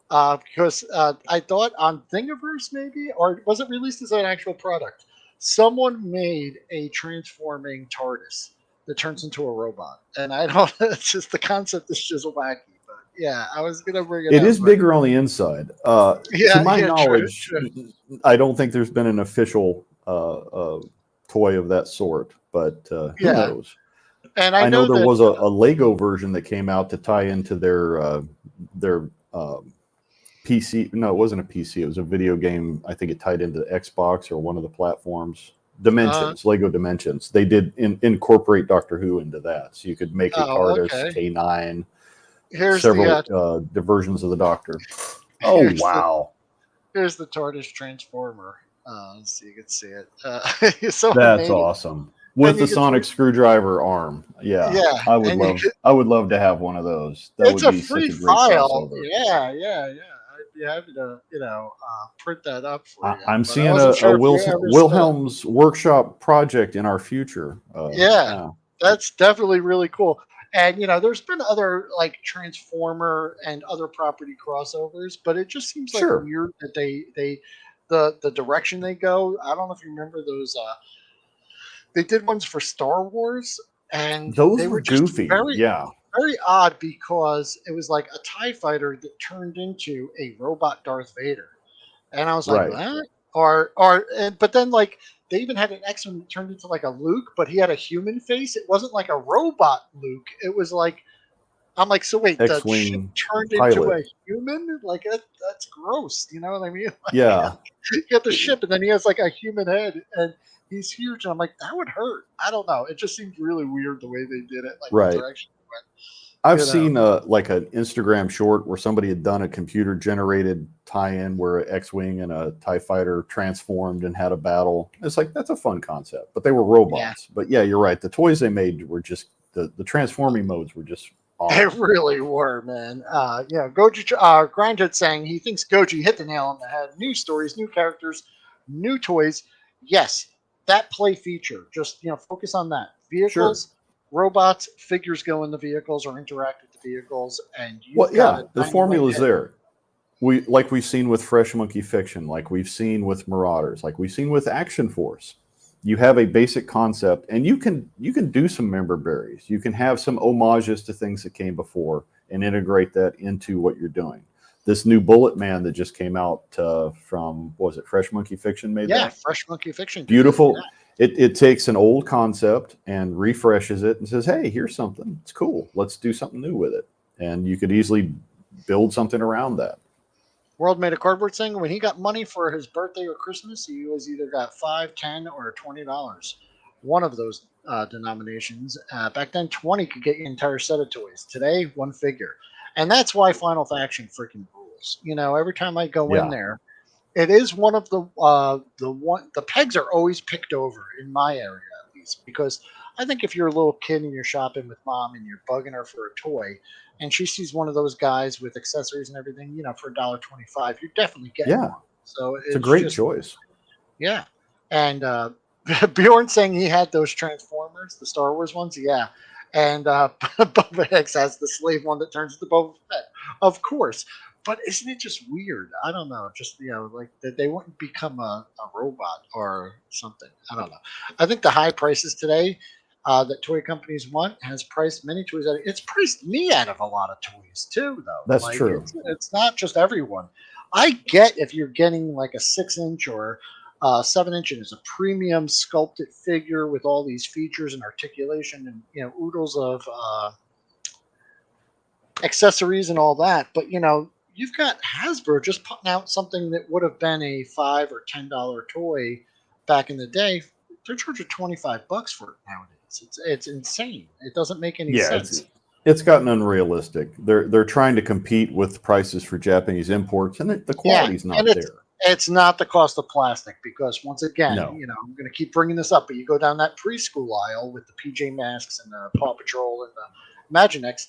Because I thought on Thingiverse maybe, or was it released as an actual product? Someone made a transforming TARDIS that turns into a robot, and I don't. It's just the concept is just wacky. But yeah, I was gonna bring it It up, is but bigger on the inside. To yeah, my yeah, true, knowledge, true. I don't think there's been an official toy of that sort, but who Yeah, knows? and I I know know there that. was a Lego version that came out to tie into their PC. No, it wasn't a PC. It was a video game. I think it tied into Xbox or one of the platforms. Uh, Dimensions, Lego Dimensions. They did incorporate Doctor Who into that, so you could make a oh, TARDIS, okay. K9, Here's the several diversions of the Doctor. Oh here's the wow, Here's the tortoise transformer, so you can see it. Someone that's made it, awesome. and With the you can sonic see, screwdriver arm. Yeah, yeah, I would and you love could, I would love to have one of those. That it's would a be free such a great file. crossover. Yeah, yeah, yeah. I'd be happy to, print that up for you. I'm But I seeing wasn't a sure if you ever spent it. Wilhelm's workshop project in our future. Yeah, Yeah, that's definitely really cool. And there's been other like Transformer and other property crossovers, but it just seems like sure. weird that the direction they go. I don't know if you remember those. They did ones for Star Wars, and Those they were were just goofy. very, Yeah, very odd because it was like a TIE fighter that turned into a robot Darth Vader. And I was like, right. what? But then like they even had an X one that turned into like a Luke, but he had a human face. It wasn't like a robot Luke. It was like, I'm like, so wait, the ship X-wing turned into pilot. a human? Like that's gross. You know what I mean? Like Yeah, you get the ship, and then he has like a human head, and he's huge. And I'm like, that would hurt. I don't know. It just seems really weird the way they did it, like the right. direction it I've went. seen like an Instagram short where somebody had done a computer generated tie-in where an X-wing and a TIE fighter transformed and had a battle. It's like that's a fun concept, but they were Yeah, robots. But yeah, you're right. The toys they made were just the transforming modes were just they awesome. really were, man. Goji Grinded saying he thinks Goji hit the nail on the head. New stories, new characters, new toys. Yes, that play feature. Just focus on that. Sure. Vehicles, robots, figures go in the vehicles or interact with the vehicles, and Well, you've got yeah, a the dynamite formula's hit. there. We've seen with Fresh Monkey Fiction, like we've seen with Marauders, like we've seen with Action Force. You have a basic concept, and you can do some member berries. You can have some homages to things that came before, and integrate that into what you're doing. This new Bullet Man that just came out from what was it Fresh Monkey Fiction made Yeah, that Fresh Monkey Fiction did it. beautiful. It takes an old concept and refreshes it and says, "Hey, here's something. It's cool. Let's do something new with it." And you could easily build something around that. World made a cardboard saying when he got money for his birthday or Christmas, he was either got 5, 10, or $20. One of those denominations. Back then, 20 could get you an entire set of toys. Today, one figure, and that's why Final Faction freaking rules. Every time I go in Yeah, there, it is one of the pegs are always picked over in my area at least because I think if you're a little kid and you're shopping with mom and you're bugging her for a toy and she sees one of those guys with accessories and everything, for $1.25, you're definitely getting yeah. one. So It's a it's great just choice. yeah. And Bjorn saying he had those Transformers, the Star Wars ones, yeah. And Boba X has the slave one that turns into Boba Fett, of course. But isn't it just weird? I don't know. Just like that they wouldn't become a robot or something. I don't know. I think the high prices today that toy companies want has priced many toys out. It's priced me out of a lot of toys too, though. That's Like true. it's not just everyone. I get if you're getting like a 6 inch or 7 inch is a premium sculpted figure with all these features and articulation and oodles of accessories and all that. But you've got Hasbro just putting out something that would have been a $5 or $10 toy back in the day. They're charging $25 for it nowadays. It's insane. It doesn't make any Yeah, sense. it's gotten unrealistic. They're trying to compete with prices for Japanese imports, and the Yeah, quality's and not it's there. it's not the cost of plastic because once again, No. I'm going to keep bringing this up, but you go down that preschool aisle with the PJ Masks and the Paw Patrol and the Imaginext,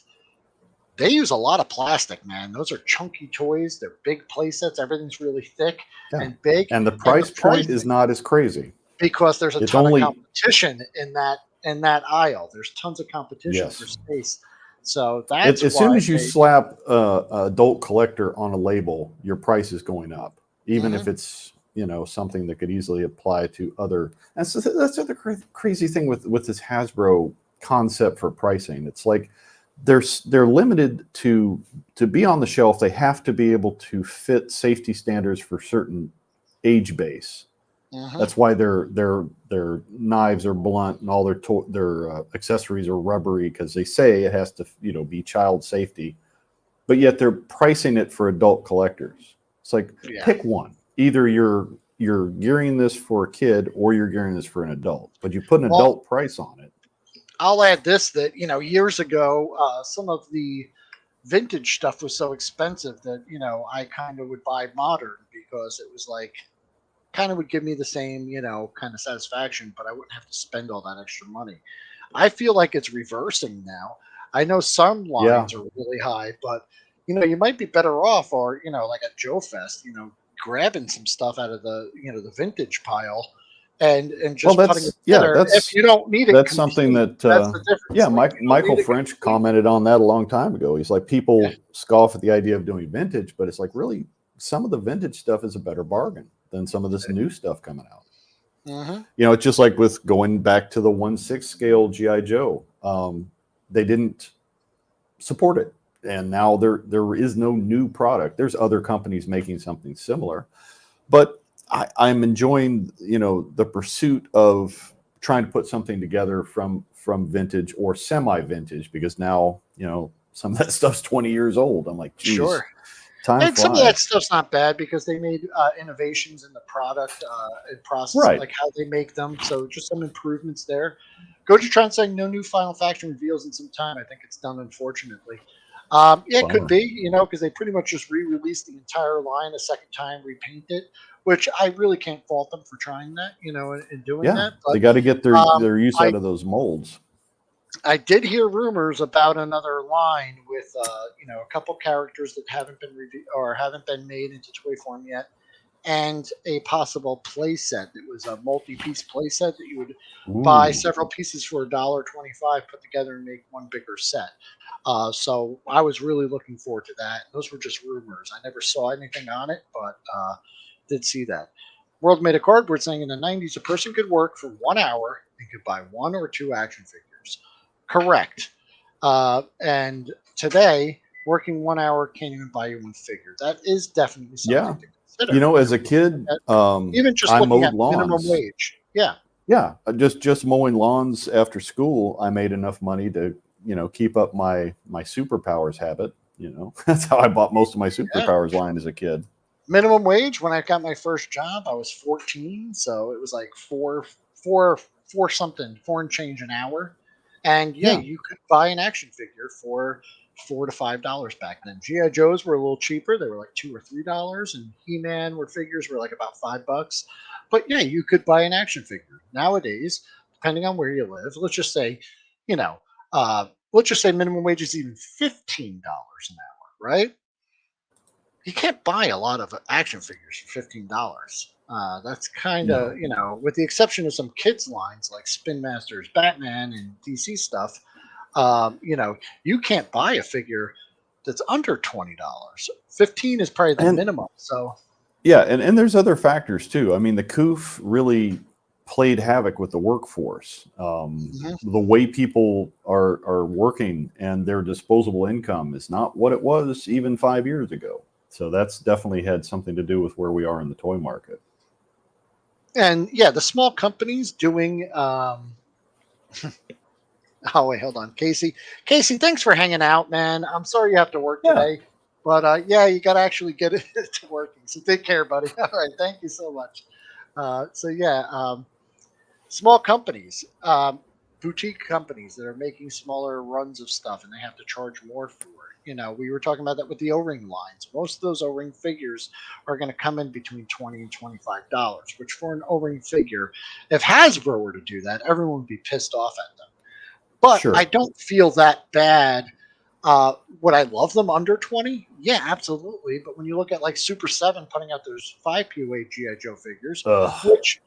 they use a lot of plastic, man. Those are chunky toys. They're big play sets. Everything's really thick Yeah. and big, And the and the price point is pricing not as crazy. because there's a It's ton of only competition in that aisle. There's tons of competition for yes. space, so that's As soon why as you they. slap adult collector on a label, your price is going up, even if Mhm. it's something that could easily apply to other. And so that's the other crazy thing with this Hasbro concept for pricing. It's like they're limited to be on the shelf. They have to be able to fit safety standards for certain age base. Mhm. That's why their knives are blunt and all their accessories are rubbery because they say it has to be child safety, but yet they're pricing it for adult collectors. It's like Yeah. pick one. Either you're gearing this for a kid or you're gearing this for an adult, but you put an Well, adult price on it. I'll add this that years ago, some of the vintage stuff was so expensive that I kind of would buy modern because it was like kind of would give me the same kind of satisfaction, but I wouldn't have to spend all that extra money. I feel like it's reversing now. I know some Yeah. lines are really high, but you might be better off, or like at Joe Fest, grabbing some stuff out of the vintage pile and Well, just putting it together. If you don't need it that's something complete, that that's the yeah, difference. Like if you don't Michael need it French complete, commented on that a long time ago. He's like, yeah. people scoff at the idea of doing vintage, but it's like really some of the vintage stuff is a better bargain than some of this new stuff coming out. Hmm. It's just like with going back to the 1/6 scale GI Joe. They didn't support it, and now there is no new product. There's other companies making something similar, but I'm enjoying the pursuit of trying to put something together from vintage or semi vintage, because now some of that stuff's 20 years old. I'm like, geez, Sure. time And some of that flies. stuff's not bad because they made innovations in the product and process, Right. like how they make them. So just some improvements there. Gojitron saying no new Final Faction reveals in some time. I think it's done, unfortunately. Yeah, it could Bummer. be, because they pretty much just re-released the entire line a second time, repaint it, which I really can't fault them for trying that, and doing Yeah, that. they But got to get um, their use I out of those molds. I did hear rumors about another line with a couple characters that haven't been or haven't been made into toy form yet, and a possible play set that was a multi-piece play set that you would buy Ooh. several pieces for $1.25, put together and make one bigger set. So I was really looking forward to that. Those were just rumors. I never saw anything on it, but did see that. World made a cardboard saying in the 90s a person could work for 1 hour and could buy one or two action figures. Correct. And today, working 1 hour can't even buy you one figure. That is definitely Yeah. something to consider. As a kid, Even just I looking mowed at minimum lawns. wage. Yeah. Yeah, just mowing lawns after school, I made enough money to keep up my superpowers habit. That's how I bought most of my Yeah. superpowers line as a kid. Minimum wage when I got my first job, I was 14, so it was like four something, four and change an hour. And yeah, Yeah, you could buy an action figure for $4 to $5 back then. GI Joes were a little cheaper; they were like $2 or $3, and He Man were figures were like about $5. But yeah, you could buy an action figure nowadays, depending on where you live. You know, let's just say minimum wage is even $15 an hour, right? You can't buy a lot of action figures for $15. That's kind of, no, with the exception of some kids lines like Spin Masters, Batman, and DC stuff. You can't buy a figure that's under $20. 15 is probably the and minimum. So yeah, and there's other factors too. I mean, the COOF really played havoc with the workforce. mhm. The way people are working and their disposable income is not what it was even 5 years ago. So that's definitely had something to do with where we are in the toy market. And yeah, the small companies doing. Oh wait, hold on, Casey. Casey, thanks for hanging out, man. I'm sorry you have to work Yeah, today. But yeah, you got to actually get it to working. So take care, buddy. All right, thank you so much. So yeah, small companies, boutique companies that are making smaller runs of stuff, and they have to charge more for it. We were talking about that with the O-ring lines. Most of those O-ring figures are going to come in between $20 and $25, which for an O-ring figure, if Hasbro were to do that, everyone would be pissed off at them. But I Sure. don't feel that bad. Would I love them under 20? Yeah, absolutely. But when you look at like Super 7 putting out those 5 POA GI Joe figures, Ugh, which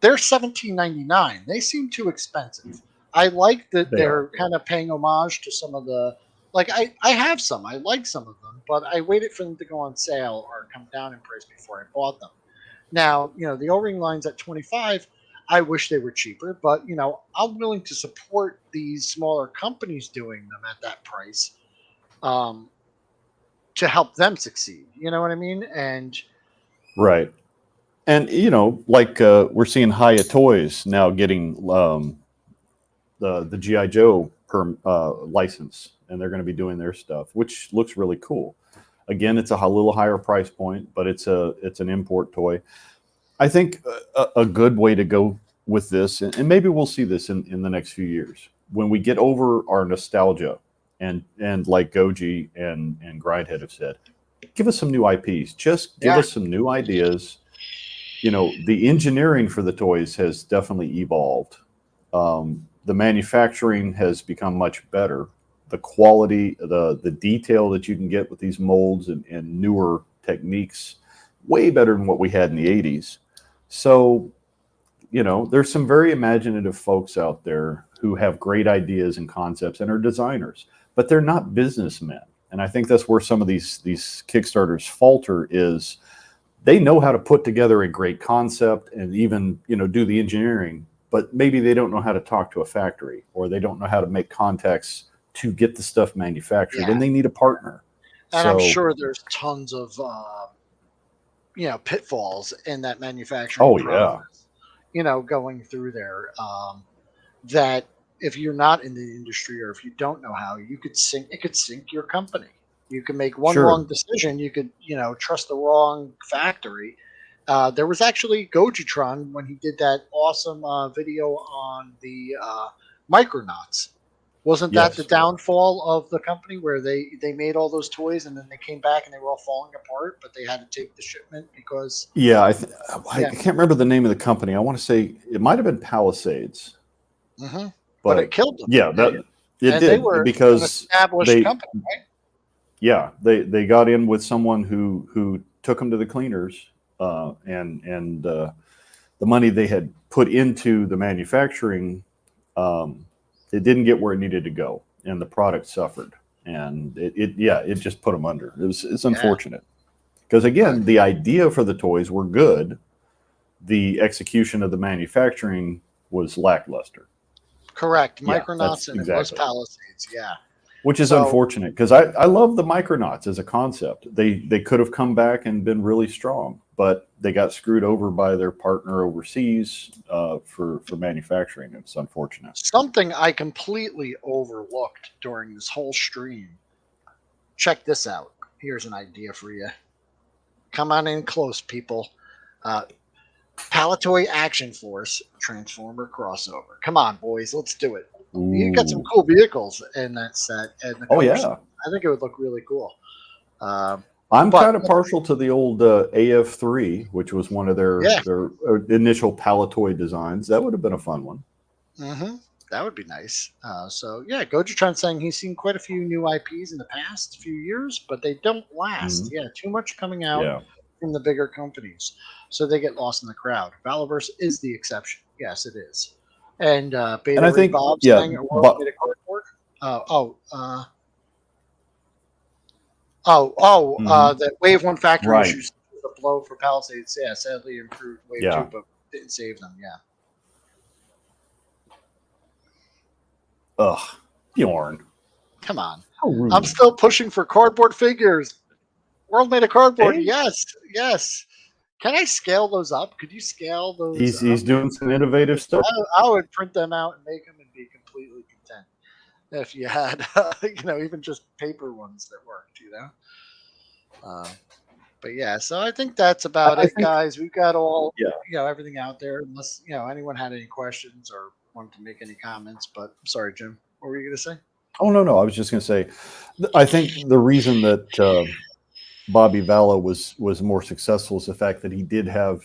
they're 17.99. They seem too expensive. I like that they are. they're kind of paying homage to some of the, like I have some. I like some of them, but I waited for them to go on sale or come down in price before I bought them. Now, the O-ring lines at 25, I wish they were cheaper, but I'm willing to support these smaller companies doing them at that price, um, to help them succeed. You know what I mean? And Right. And like we're seeing Hiya Toys now getting the GI Joe license, and they're going to be doing their stuff, which looks really cool. Again, it's a little higher price point, but it's an import toy. I think a good way to go with this, and maybe we'll see this in the next few years when we get over our nostalgia, and like Goji and Grindhead have said, give us some new IPs. Just give yeah, us some new ideas. The engineering for the toys has definitely evolved. The manufacturing has become much better. The quality, the detail that you can get with these molds and newer techniques, way better than what we had in the 80s. So, there's some very imaginative folks out there who have great ideas and concepts and are designers, but they're not businessmen. And I think that's where some of these Kickstarters falter is they know how to put together a great concept and even do the engineering, but maybe they don't know how to talk to a factory, or they don't know how to make contacts to get the stuff manufactured, yeah. and they need a partner. And I'm So, sure there's tons of pitfalls in that manufacturing oh yeah, process. Going through there, that if you're not in the industry or if you don't know how, you could sink. It could sink your company. You can make one sure, wrong decision. You could trust the wrong factory. There was actually Gojitron when he did that awesome video on the Micronauts. Wasn't that the yes, downfall of the company where they made all those toys and then they came back and they were all falling apart, but they had to take the shipment because yeah. I yeah, can't remember the name of the company. I want to say it might have been Palisades, hmm but it but killed them. yeah, And, that it and they did were an because established they company, right? yeah, they got in with someone who took them to the cleaners, and the money they had put into the manufacturing, um, it didn't get where it needed to go, and the product suffered, and it just put them under. It's Yeah, unfortunate because but again, the idea for the toys were good, the execution of the manufacturing was lackluster. correct. Yeah, Micronauts that's and it was exactly. Palisades. Yeah. Which is So unfortunate because I love the Micronauts as a concept. They could have come back and been really strong, but they got screwed over by their partner overseas for manufacturing. It's unfortunate. something I completely overlooked during this whole stream. Check this out. Here's an idea for you. Come on in close, people. Uh, Palatoy Action Force Transformer crossover. Come on, boys, let's do it. You got some Ooh, cool vehicles in that set, and the oh color yeah. scheme. I think it would look really cool. Um, I'm but kind of partial to the old AF3, which was one of yeah, their initial Palatoy designs. That would have been a fun one. hmm that would be nice. So yeah, Gojitron saying he's seen quite a few new IPs in the past few years, but they don't last. Hmm. Yeah, too much coming out Yeah, from the bigger companies, so they get lost in the crowd. Valaverse is the exception. Yes, it is. And and Beta I Ray think Bob yeah, saying a world but made of cardboard. mhm, that Wave One factory right, issues was a blow for Palisades. Yeah, sadly improved Wave Two, yeah. but didn't save them. Yeah, Ugh, Bjorn, come on. how I'm rude. still pushing for cardboard figures. World made of cardboard. Hey, Yes, yes. Can I scale those up? Could you scale those up? he's doing some innovative stuff. I would print them out and make them and be completely content if you had, even just paper ones that worked. Uh, but yeah, so I think that's about I it, think, guys. We've got all yeah. everything out there. Unless anyone had any questions or wanted to make any comments. But I'm sorry, Jim. What were you gonna say? Oh no, no. I was just going to say, I think the reason that Bobby Valla was more successful is the fact that he did have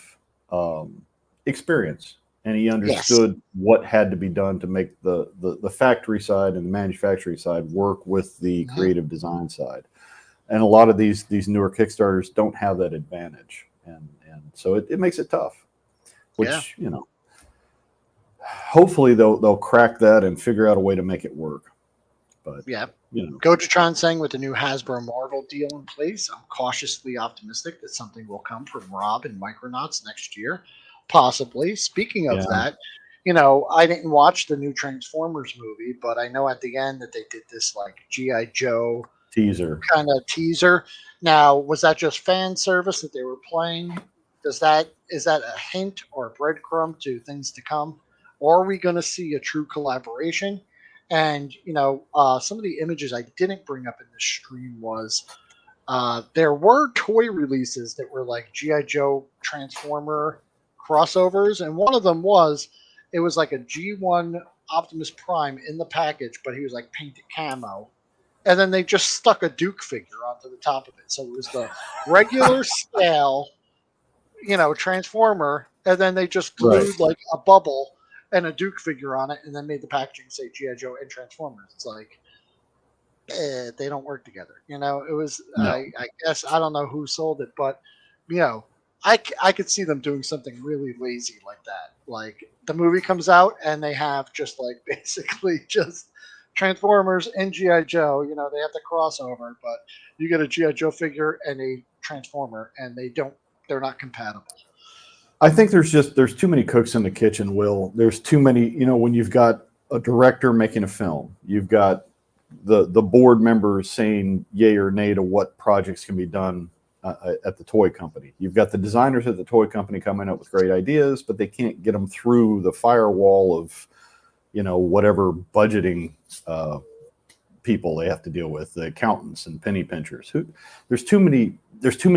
um, experience and he Yes. understood what had to be done to make the factory side and the manufacturing side work with the Hmm. creative design side. And a lot of these newer Kickstarters don't have that advantage, and so it makes it tough. Yeah. Which hopefully they'll crack that and figure out a way to make it work. But Yeah. you know, Gojitron saying with the new Hasbro Marvel deal in place, I'm cautiously optimistic that something will come from Rob and Micronauts next year. Possibly. Speaking of yeah, that, I didn't watch the new Transformers movie, but I know at the end that they did this like G.I. Joe teaser. kind of teaser. Now, was that just fan service that they were playing? Is that a hint or a breadcrumb to things to come, or are we going to see a true collaboration? And some of the images I didn't bring up in this stream was there were toy releases that were like GI Joe Transformer crossovers, and one of them was it was like a G1 Optimus Prime in the package, but he was like painted camo, and then they just stuck a Duke figure onto the top of it. So it was the regular scale, Transformer, and then they just Right. glued like a bubble and a Duke figure on it, and then made the packaging say GI Joe and Transformers. It's like they don't work together. It was No. I guess I don't know who sold it, but you know I could see them doing something really lazy like that. Like the movie comes out and they have just like basically just Transformers and GI Joe. They have the crossover, but you get a GI Joe figure and a Transformer, and they're not compatible. I think there's too many cooks in the kitchen. Will there's too many? When you've got a director making a film, you've got the board members saying yay or nay to what projects can be done at the toy company. You've got the designers at the toy company coming up with great ideas, but they can't get them through the firewall of whatever budgeting people they have to deal with, the accountants and penny pinchers. There's too many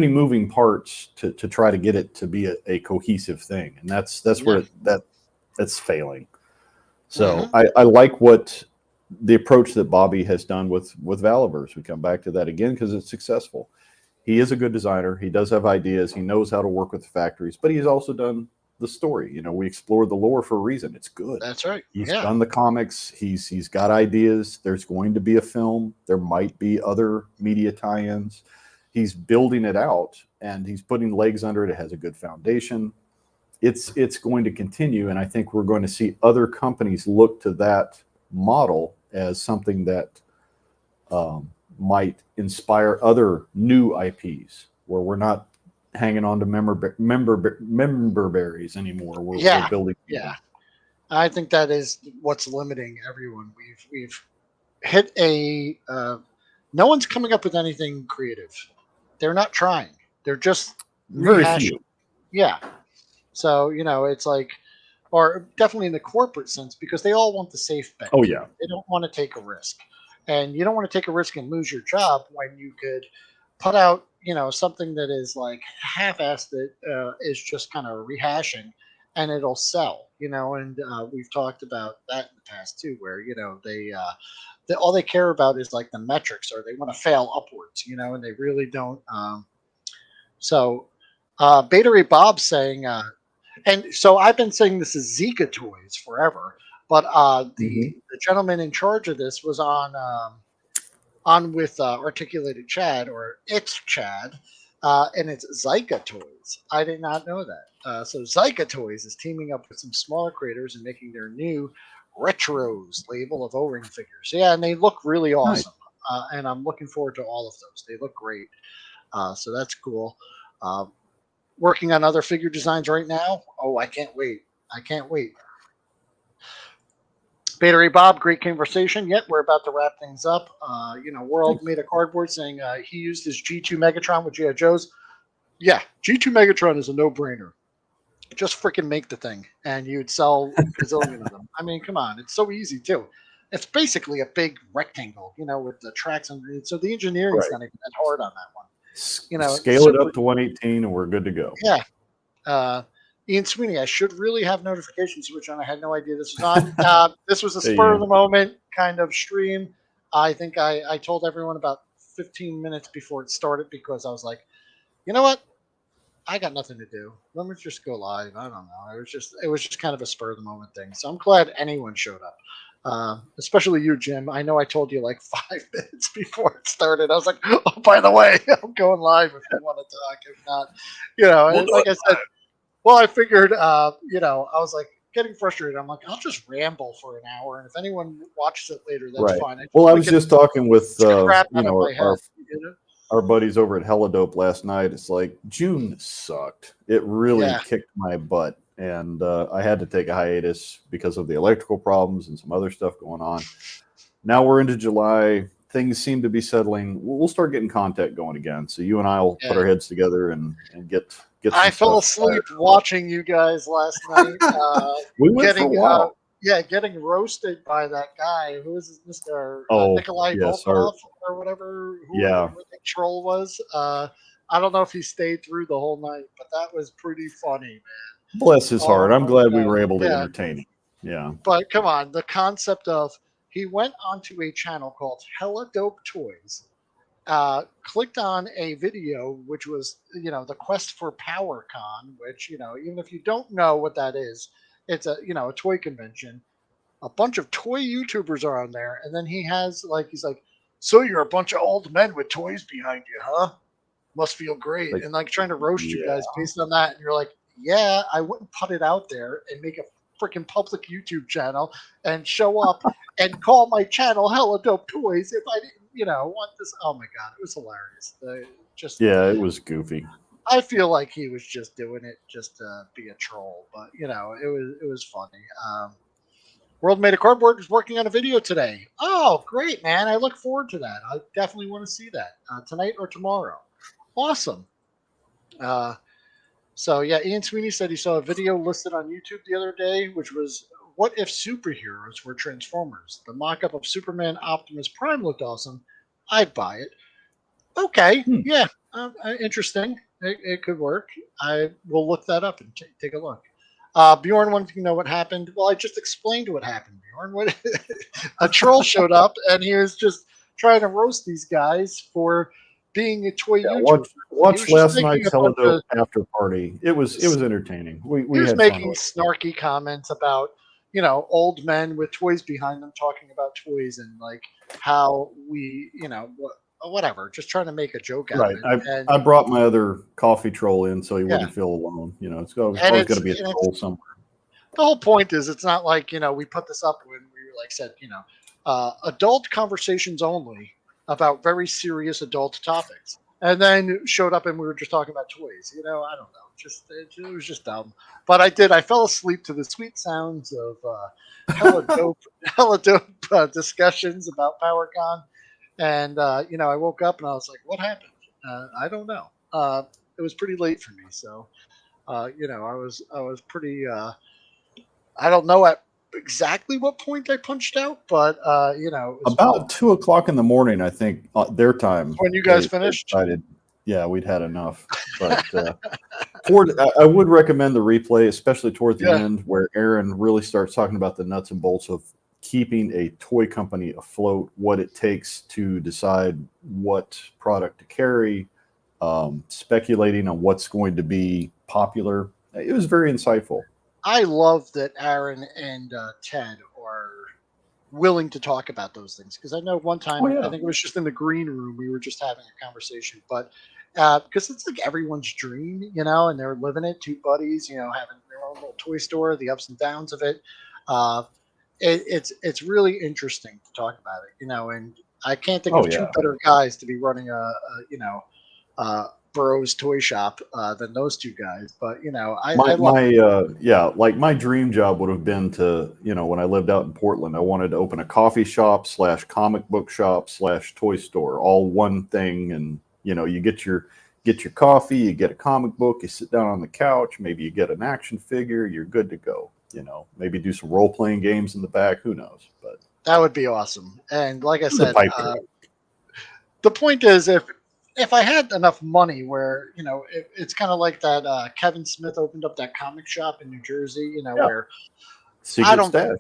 moving parts to try to get it to be a cohesive thing, and that's Yeah. where that's failing. So Hmm. I like what the approach that Bobby has done with Valaverse. We come back to that again because it's successful. He is a good designer. He does have ideas. He knows how to work with the factories, but he's also done the story. We explored the lore for a reason. It's good. That's right. He's Yeah. done the comics. He's got ideas. There's going to be a film. There might be other media tie-ins. He's building it out and he's putting legs under it. It has a good foundation. It's going to continue, and I think we're going to see other companies look to that model as something that might inspire other new IPs where we're not hanging on to member berries anymore. We're Yeah. building Yeah. them. I think that is what's limiting everyone. We've hit a no one's coming up with anything creative. They're not trying. They're just Very rehashing. few. Yeah. So it's like, or definitely in the corporate sense, because they all want the safe bet Oh code. yeah, They don't want to take a risk, and you don't want to take a risk and lose your job when you could put out something that is like half-assed that is just kind of rehashing, and it'll sell. And we've talked about that in the past too, where they all they care about is like the metrics, or they want to fail upwards, and they really don't. So, Beta Ray Bob saying, and so I've been saying this is Zika toys forever, but hmm the gentleman in charge of this was on with Articulated Chad or X Chad, and it's Zyka Toys. I did not know that. So Zyka Toys is teaming up with some smaller creators and making their new Retros label of O-ring figures. Yeah, and they look really nice. awesome. And I'm looking forward to all of those. They look great. So that's cool. Uh, Working on other figure designs right now. Oh, I can't wait. I can't wait. Battery Bob, great conversation. Yet we're about to wrap things up. World Thanks. made a cardboard saying he used his G2 Megatron with G.I. Joe's. Yeah, G2 Megatron is a no brainer. Just freaking make the thing, and you'd sell a gazillion of them. I mean, come on, it's so easy too. It's basically a big rectangle, with the tracks underneath. So the engineering's Right. not even that hard on that one. Scale it simply, up to 118 and we're good to go. yeah. Uh, Ian Sweeney, I should really have notifications switch on. I had no idea this was on. This was a Hey, spur of Ian. the moment kind of stream. I think I told everyone about 15 minutes before it started because I was like, you know what? I got nothing to do. Let me just go live. I don't know. It was just kind of a spur of the moment thing. So I'm glad anyone showed up, especially you, Jim. I know I told you like 5 minutes before it started. I was like, oh, by the way, I'm going live if you want to talk. If not, We'll do like it. I said, well, I figured, I was like getting frustrated. I'm like, I'll just ramble for an hour, and if anyone watches it later, that's Right. fine. I just Well, I want to was get just talking with this crap out of our, my head. You know? our buddies over at Helidope last night. It's like June sucked. It really Yeah, kicked my butt, and I had to take a hiatus because of the electrical problems and some other stuff going on. Now we're into July. Things seem to be settling. We'll start getting contact going again. So you and I will put yeah. our heads together and get I some fell stuff asleep fired. watching you guys last night. We went for a Getting while. yeah, getting roasted by that guy. Who is this, Mister Oh Nikolai yes, our Volkov or whatever? Whoever yeah. the troll was. I don't know if he stayed through the whole night, but that was pretty funny, man. Bless his heart. Oh I'm my glad we god. were able to Yeah, entertain him. Yeah. but come on, the concept of he went onto a channel called Hella Dope Toys, clicked on a video which was the quest for PowerCon, which even if you don't know what that is, it's a toy convention. A bunch of toy YouTubers are on there, and then he's like, so you're a bunch of old men with toys behind you, huh? Must feel great, Like and like trying to roast you yeah. guys based on that, and you're like, yeah, I wouldn't put it out there and make a freaking public YouTube channel and show up and call my channel Hella Dope Toys if I didn't, want this. Oh my god, it was hilarious. Just Yeah, it was goofy. I feel like he was just doing it just to be a troll, but it was funny. World Made of Cardboard is working on a video today. Oh, great, man! I look forward to that. I definitely want to see that tonight or tomorrow. Awesome. Uh, so yeah, Ian Sweeney said he saw a video listed on YouTube the other day, which was "What if superheroes were Transformers?" The mock-up of Superman Optimus Prime looked awesome. I'd buy it. Okay, Hmm. yeah, interesting. It could work. I will look that up and take a look. Bjorn wanted to know what happened. Well, I just explained what happened, Bjorn. A troll showed up and he was just trying to roast these guys for being a toy Yeah, YouTuber. He watch was just last making night's a bunch Helidope of after party. It was entertaining. he We was had fun making with it. snarky comments about old men with toys behind them talking about toys and like how we whatever, just trying to make a joke out of Right. it. And I brought my other coffee troll in so he yeah, wouldn't feel alone. You know, it's always, and always got it's to be a and it's troll somewhere. the whole point is it's not like we put this up when we were like said adult conversations only about very serious adult topics, and then showed up and we were just talking about toys. I don't know, just it was just dumb. But I fell asleep to the sweet sounds of hella dope hella dope discussions about PowerCon, and I woke up and I was like, what happened? I don't know. It was pretty late for me, so I was pretty. I don't know at exactly what point I punched out, but it was About 2 o'clock in the morning, I think their time, when you guys they finished. decided, yeah, we'd had enough. But I would recommend the replay, especially toward the Yeah, end, where Aaron really starts talking about the nuts and bolts of keeping a toy company afloat, what it takes to decide what product to carry, speculating on what's going to be popular. It was very insightful. I love that Aaron and Ted are willing to talk about those things because I know one Oh time I yeah, think it was just in the green room we were just having a conversation, but because it's like everyone's dream, and they're living it. Two buddies, having their own little toy store, the ups and downs of it. Uh, it's really interesting to talk about it, and I can't think oh of two yeah. better guys to be running Bros toy shop than those two guys. But I love My yeah, like my dream job would have been to, when I lived out in Portland, I wanted to open a coffee shop slash comic book shop slash toy store, all one thing. And you get your coffee, you get a comic book, you sit down on the couch, maybe you get an action figure, you're good to go. Maybe do some role playing games in the back, who knows? But that would be awesome. And like I it was a said, pipe dream. the point is, if if I had enough money, where it's kind of like that Kevin Smith opened up that comic shop in New Jersey, Yeah. where I Secret don't stash.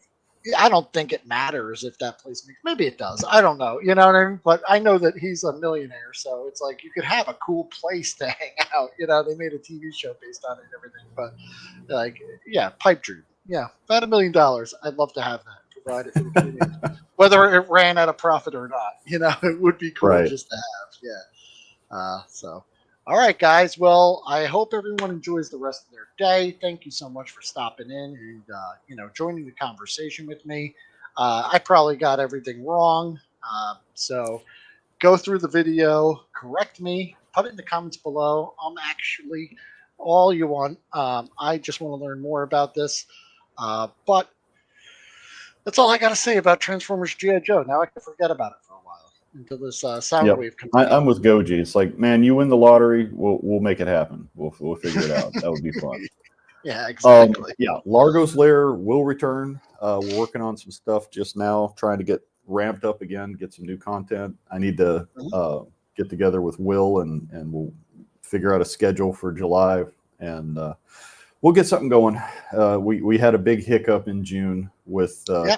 I don't think it matters if that place makes. Maybe it does. I don't know. You know what I mean? But I know that he's a millionaire, so it's like you could have a cool place to hang out. They made a TV show based on it and everything. But like, yeah, pipe dream. Yeah, if I had $1 million, I'd love to have that provided for the community, whether it ran out of profit or not. It would be cool Right. just to have. Yeah. So, all right, guys. Well, I hope everyone enjoys the rest of their day. Thank you so much for stopping in and joining the conversation with me. I probably got everything wrong, so go through the video, correct me, put it in the comments below. I'm actually all you want. I just want to learn more about this, but that's all I got to say about Transformers G.I Joe. Now I can forget about it for a while until this sound Yep. wave comes I'm down. with Goji. It's like, man, you win the lottery, we'll make it happen. We'll figure it out. That would be fun. Yeah, exactly. Yeah, Largo's Lair will return. We're working on some stuff just now, trying to get ramped up again, get some new content. I need to Mhm. get together with Will and we'll figure out a schedule for July and we'll get something going. We had a big hiccup in June with Yeah.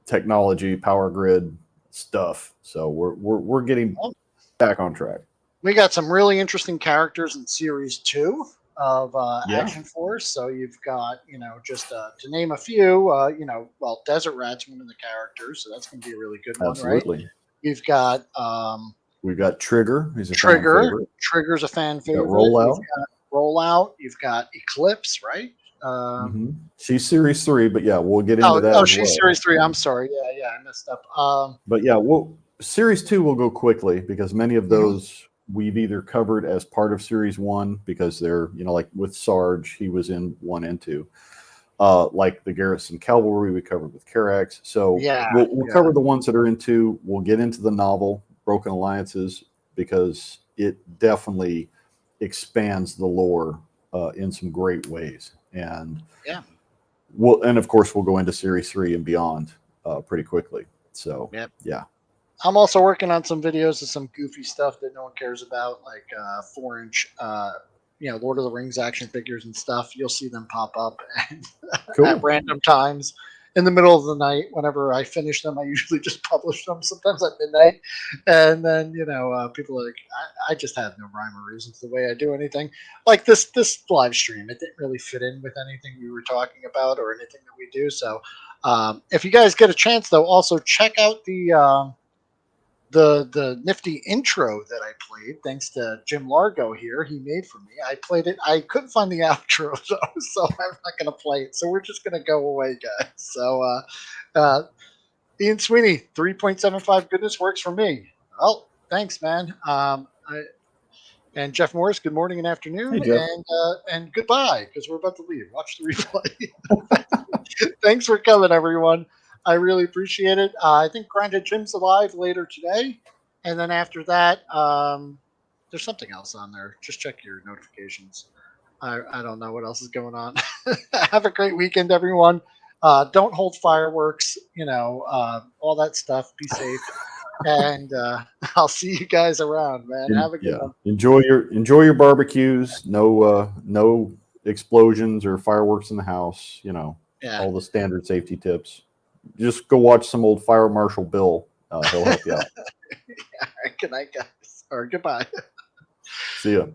technology, power grid stuff, so we're getting Well, back on track. we got some really interesting characters in series two of Yeah, Action Force. So you've got, just to name a few, well, Desert Rat's one of the characters, so that's going to be a really good one, right? absolutely. You've got We've got Trigger. He's a fan Trigger. favorite. Trigger's a fan We've got favorite. You've Rollout. got Rollout. You've got Eclipse, right? She's series 3, but yeah, we'll get into Oh, that oh, as she's well. series three. I'm sorry. Yeah, yeah, I messed up. But yeah, series 2 will go quickly because many of Mhm. those we've either covered as part of series 1 because they're, like with Sarge, he was in 1 and 2. Like the Garrison Cavalry we covered with Karax. So Yeah, we'll yeah, cover the ones that are in 2. We'll get into the novel Broken Alliances because it definitely expands the lore in some great ways. And yeah, and of course we'll go into series 3 and beyond pretty quickly. So yeah. yeah. I'm also working on some videos of some goofy stuff that no one cares about, like 4-inch, Lord of the Rings action figures and stuff. You'll see them pop up at Cool. random times in the middle of the night. Whenever I finish them, I usually just publish them. Sometimes at midnight, and then people are like, I just have no rhyme or reason to the way I do anything. Like this live stream, it didn't really fit in with anything we were talking about or anything that we do. So if you guys get a chance, though, also check out the nifty intro that I played, thanks to Jim Largo here, he made for me. I played it. I couldn't find the outro though, so I'm not going to play it. So we're just going to go away, guys. So uh, Ian Sweeney, 3.75 goodness works for me. Well, thanks, man. And Jeff Morris, good morning and Hey afternoon, Jeff. and goodbye because we're about to leave. Watch the replay. Thanks for coming, everyone. I really appreciate it. I think Grinded Jim's alive later today, and then after that, there's something else on there. Just check your notifications. I don't know what else is going on. Have a great weekend, everyone. Don't hold fireworks. All that stuff. Be safe, and I'll see you guys around, man. Have a good Yeah. one. Enjoy your barbecues. No explosions or fireworks in the house, Yeah. all the standard safety tips. Just go watch some old Fire Marshal Bill. He'll help you out. Good night, guys, or goodbye. See ya.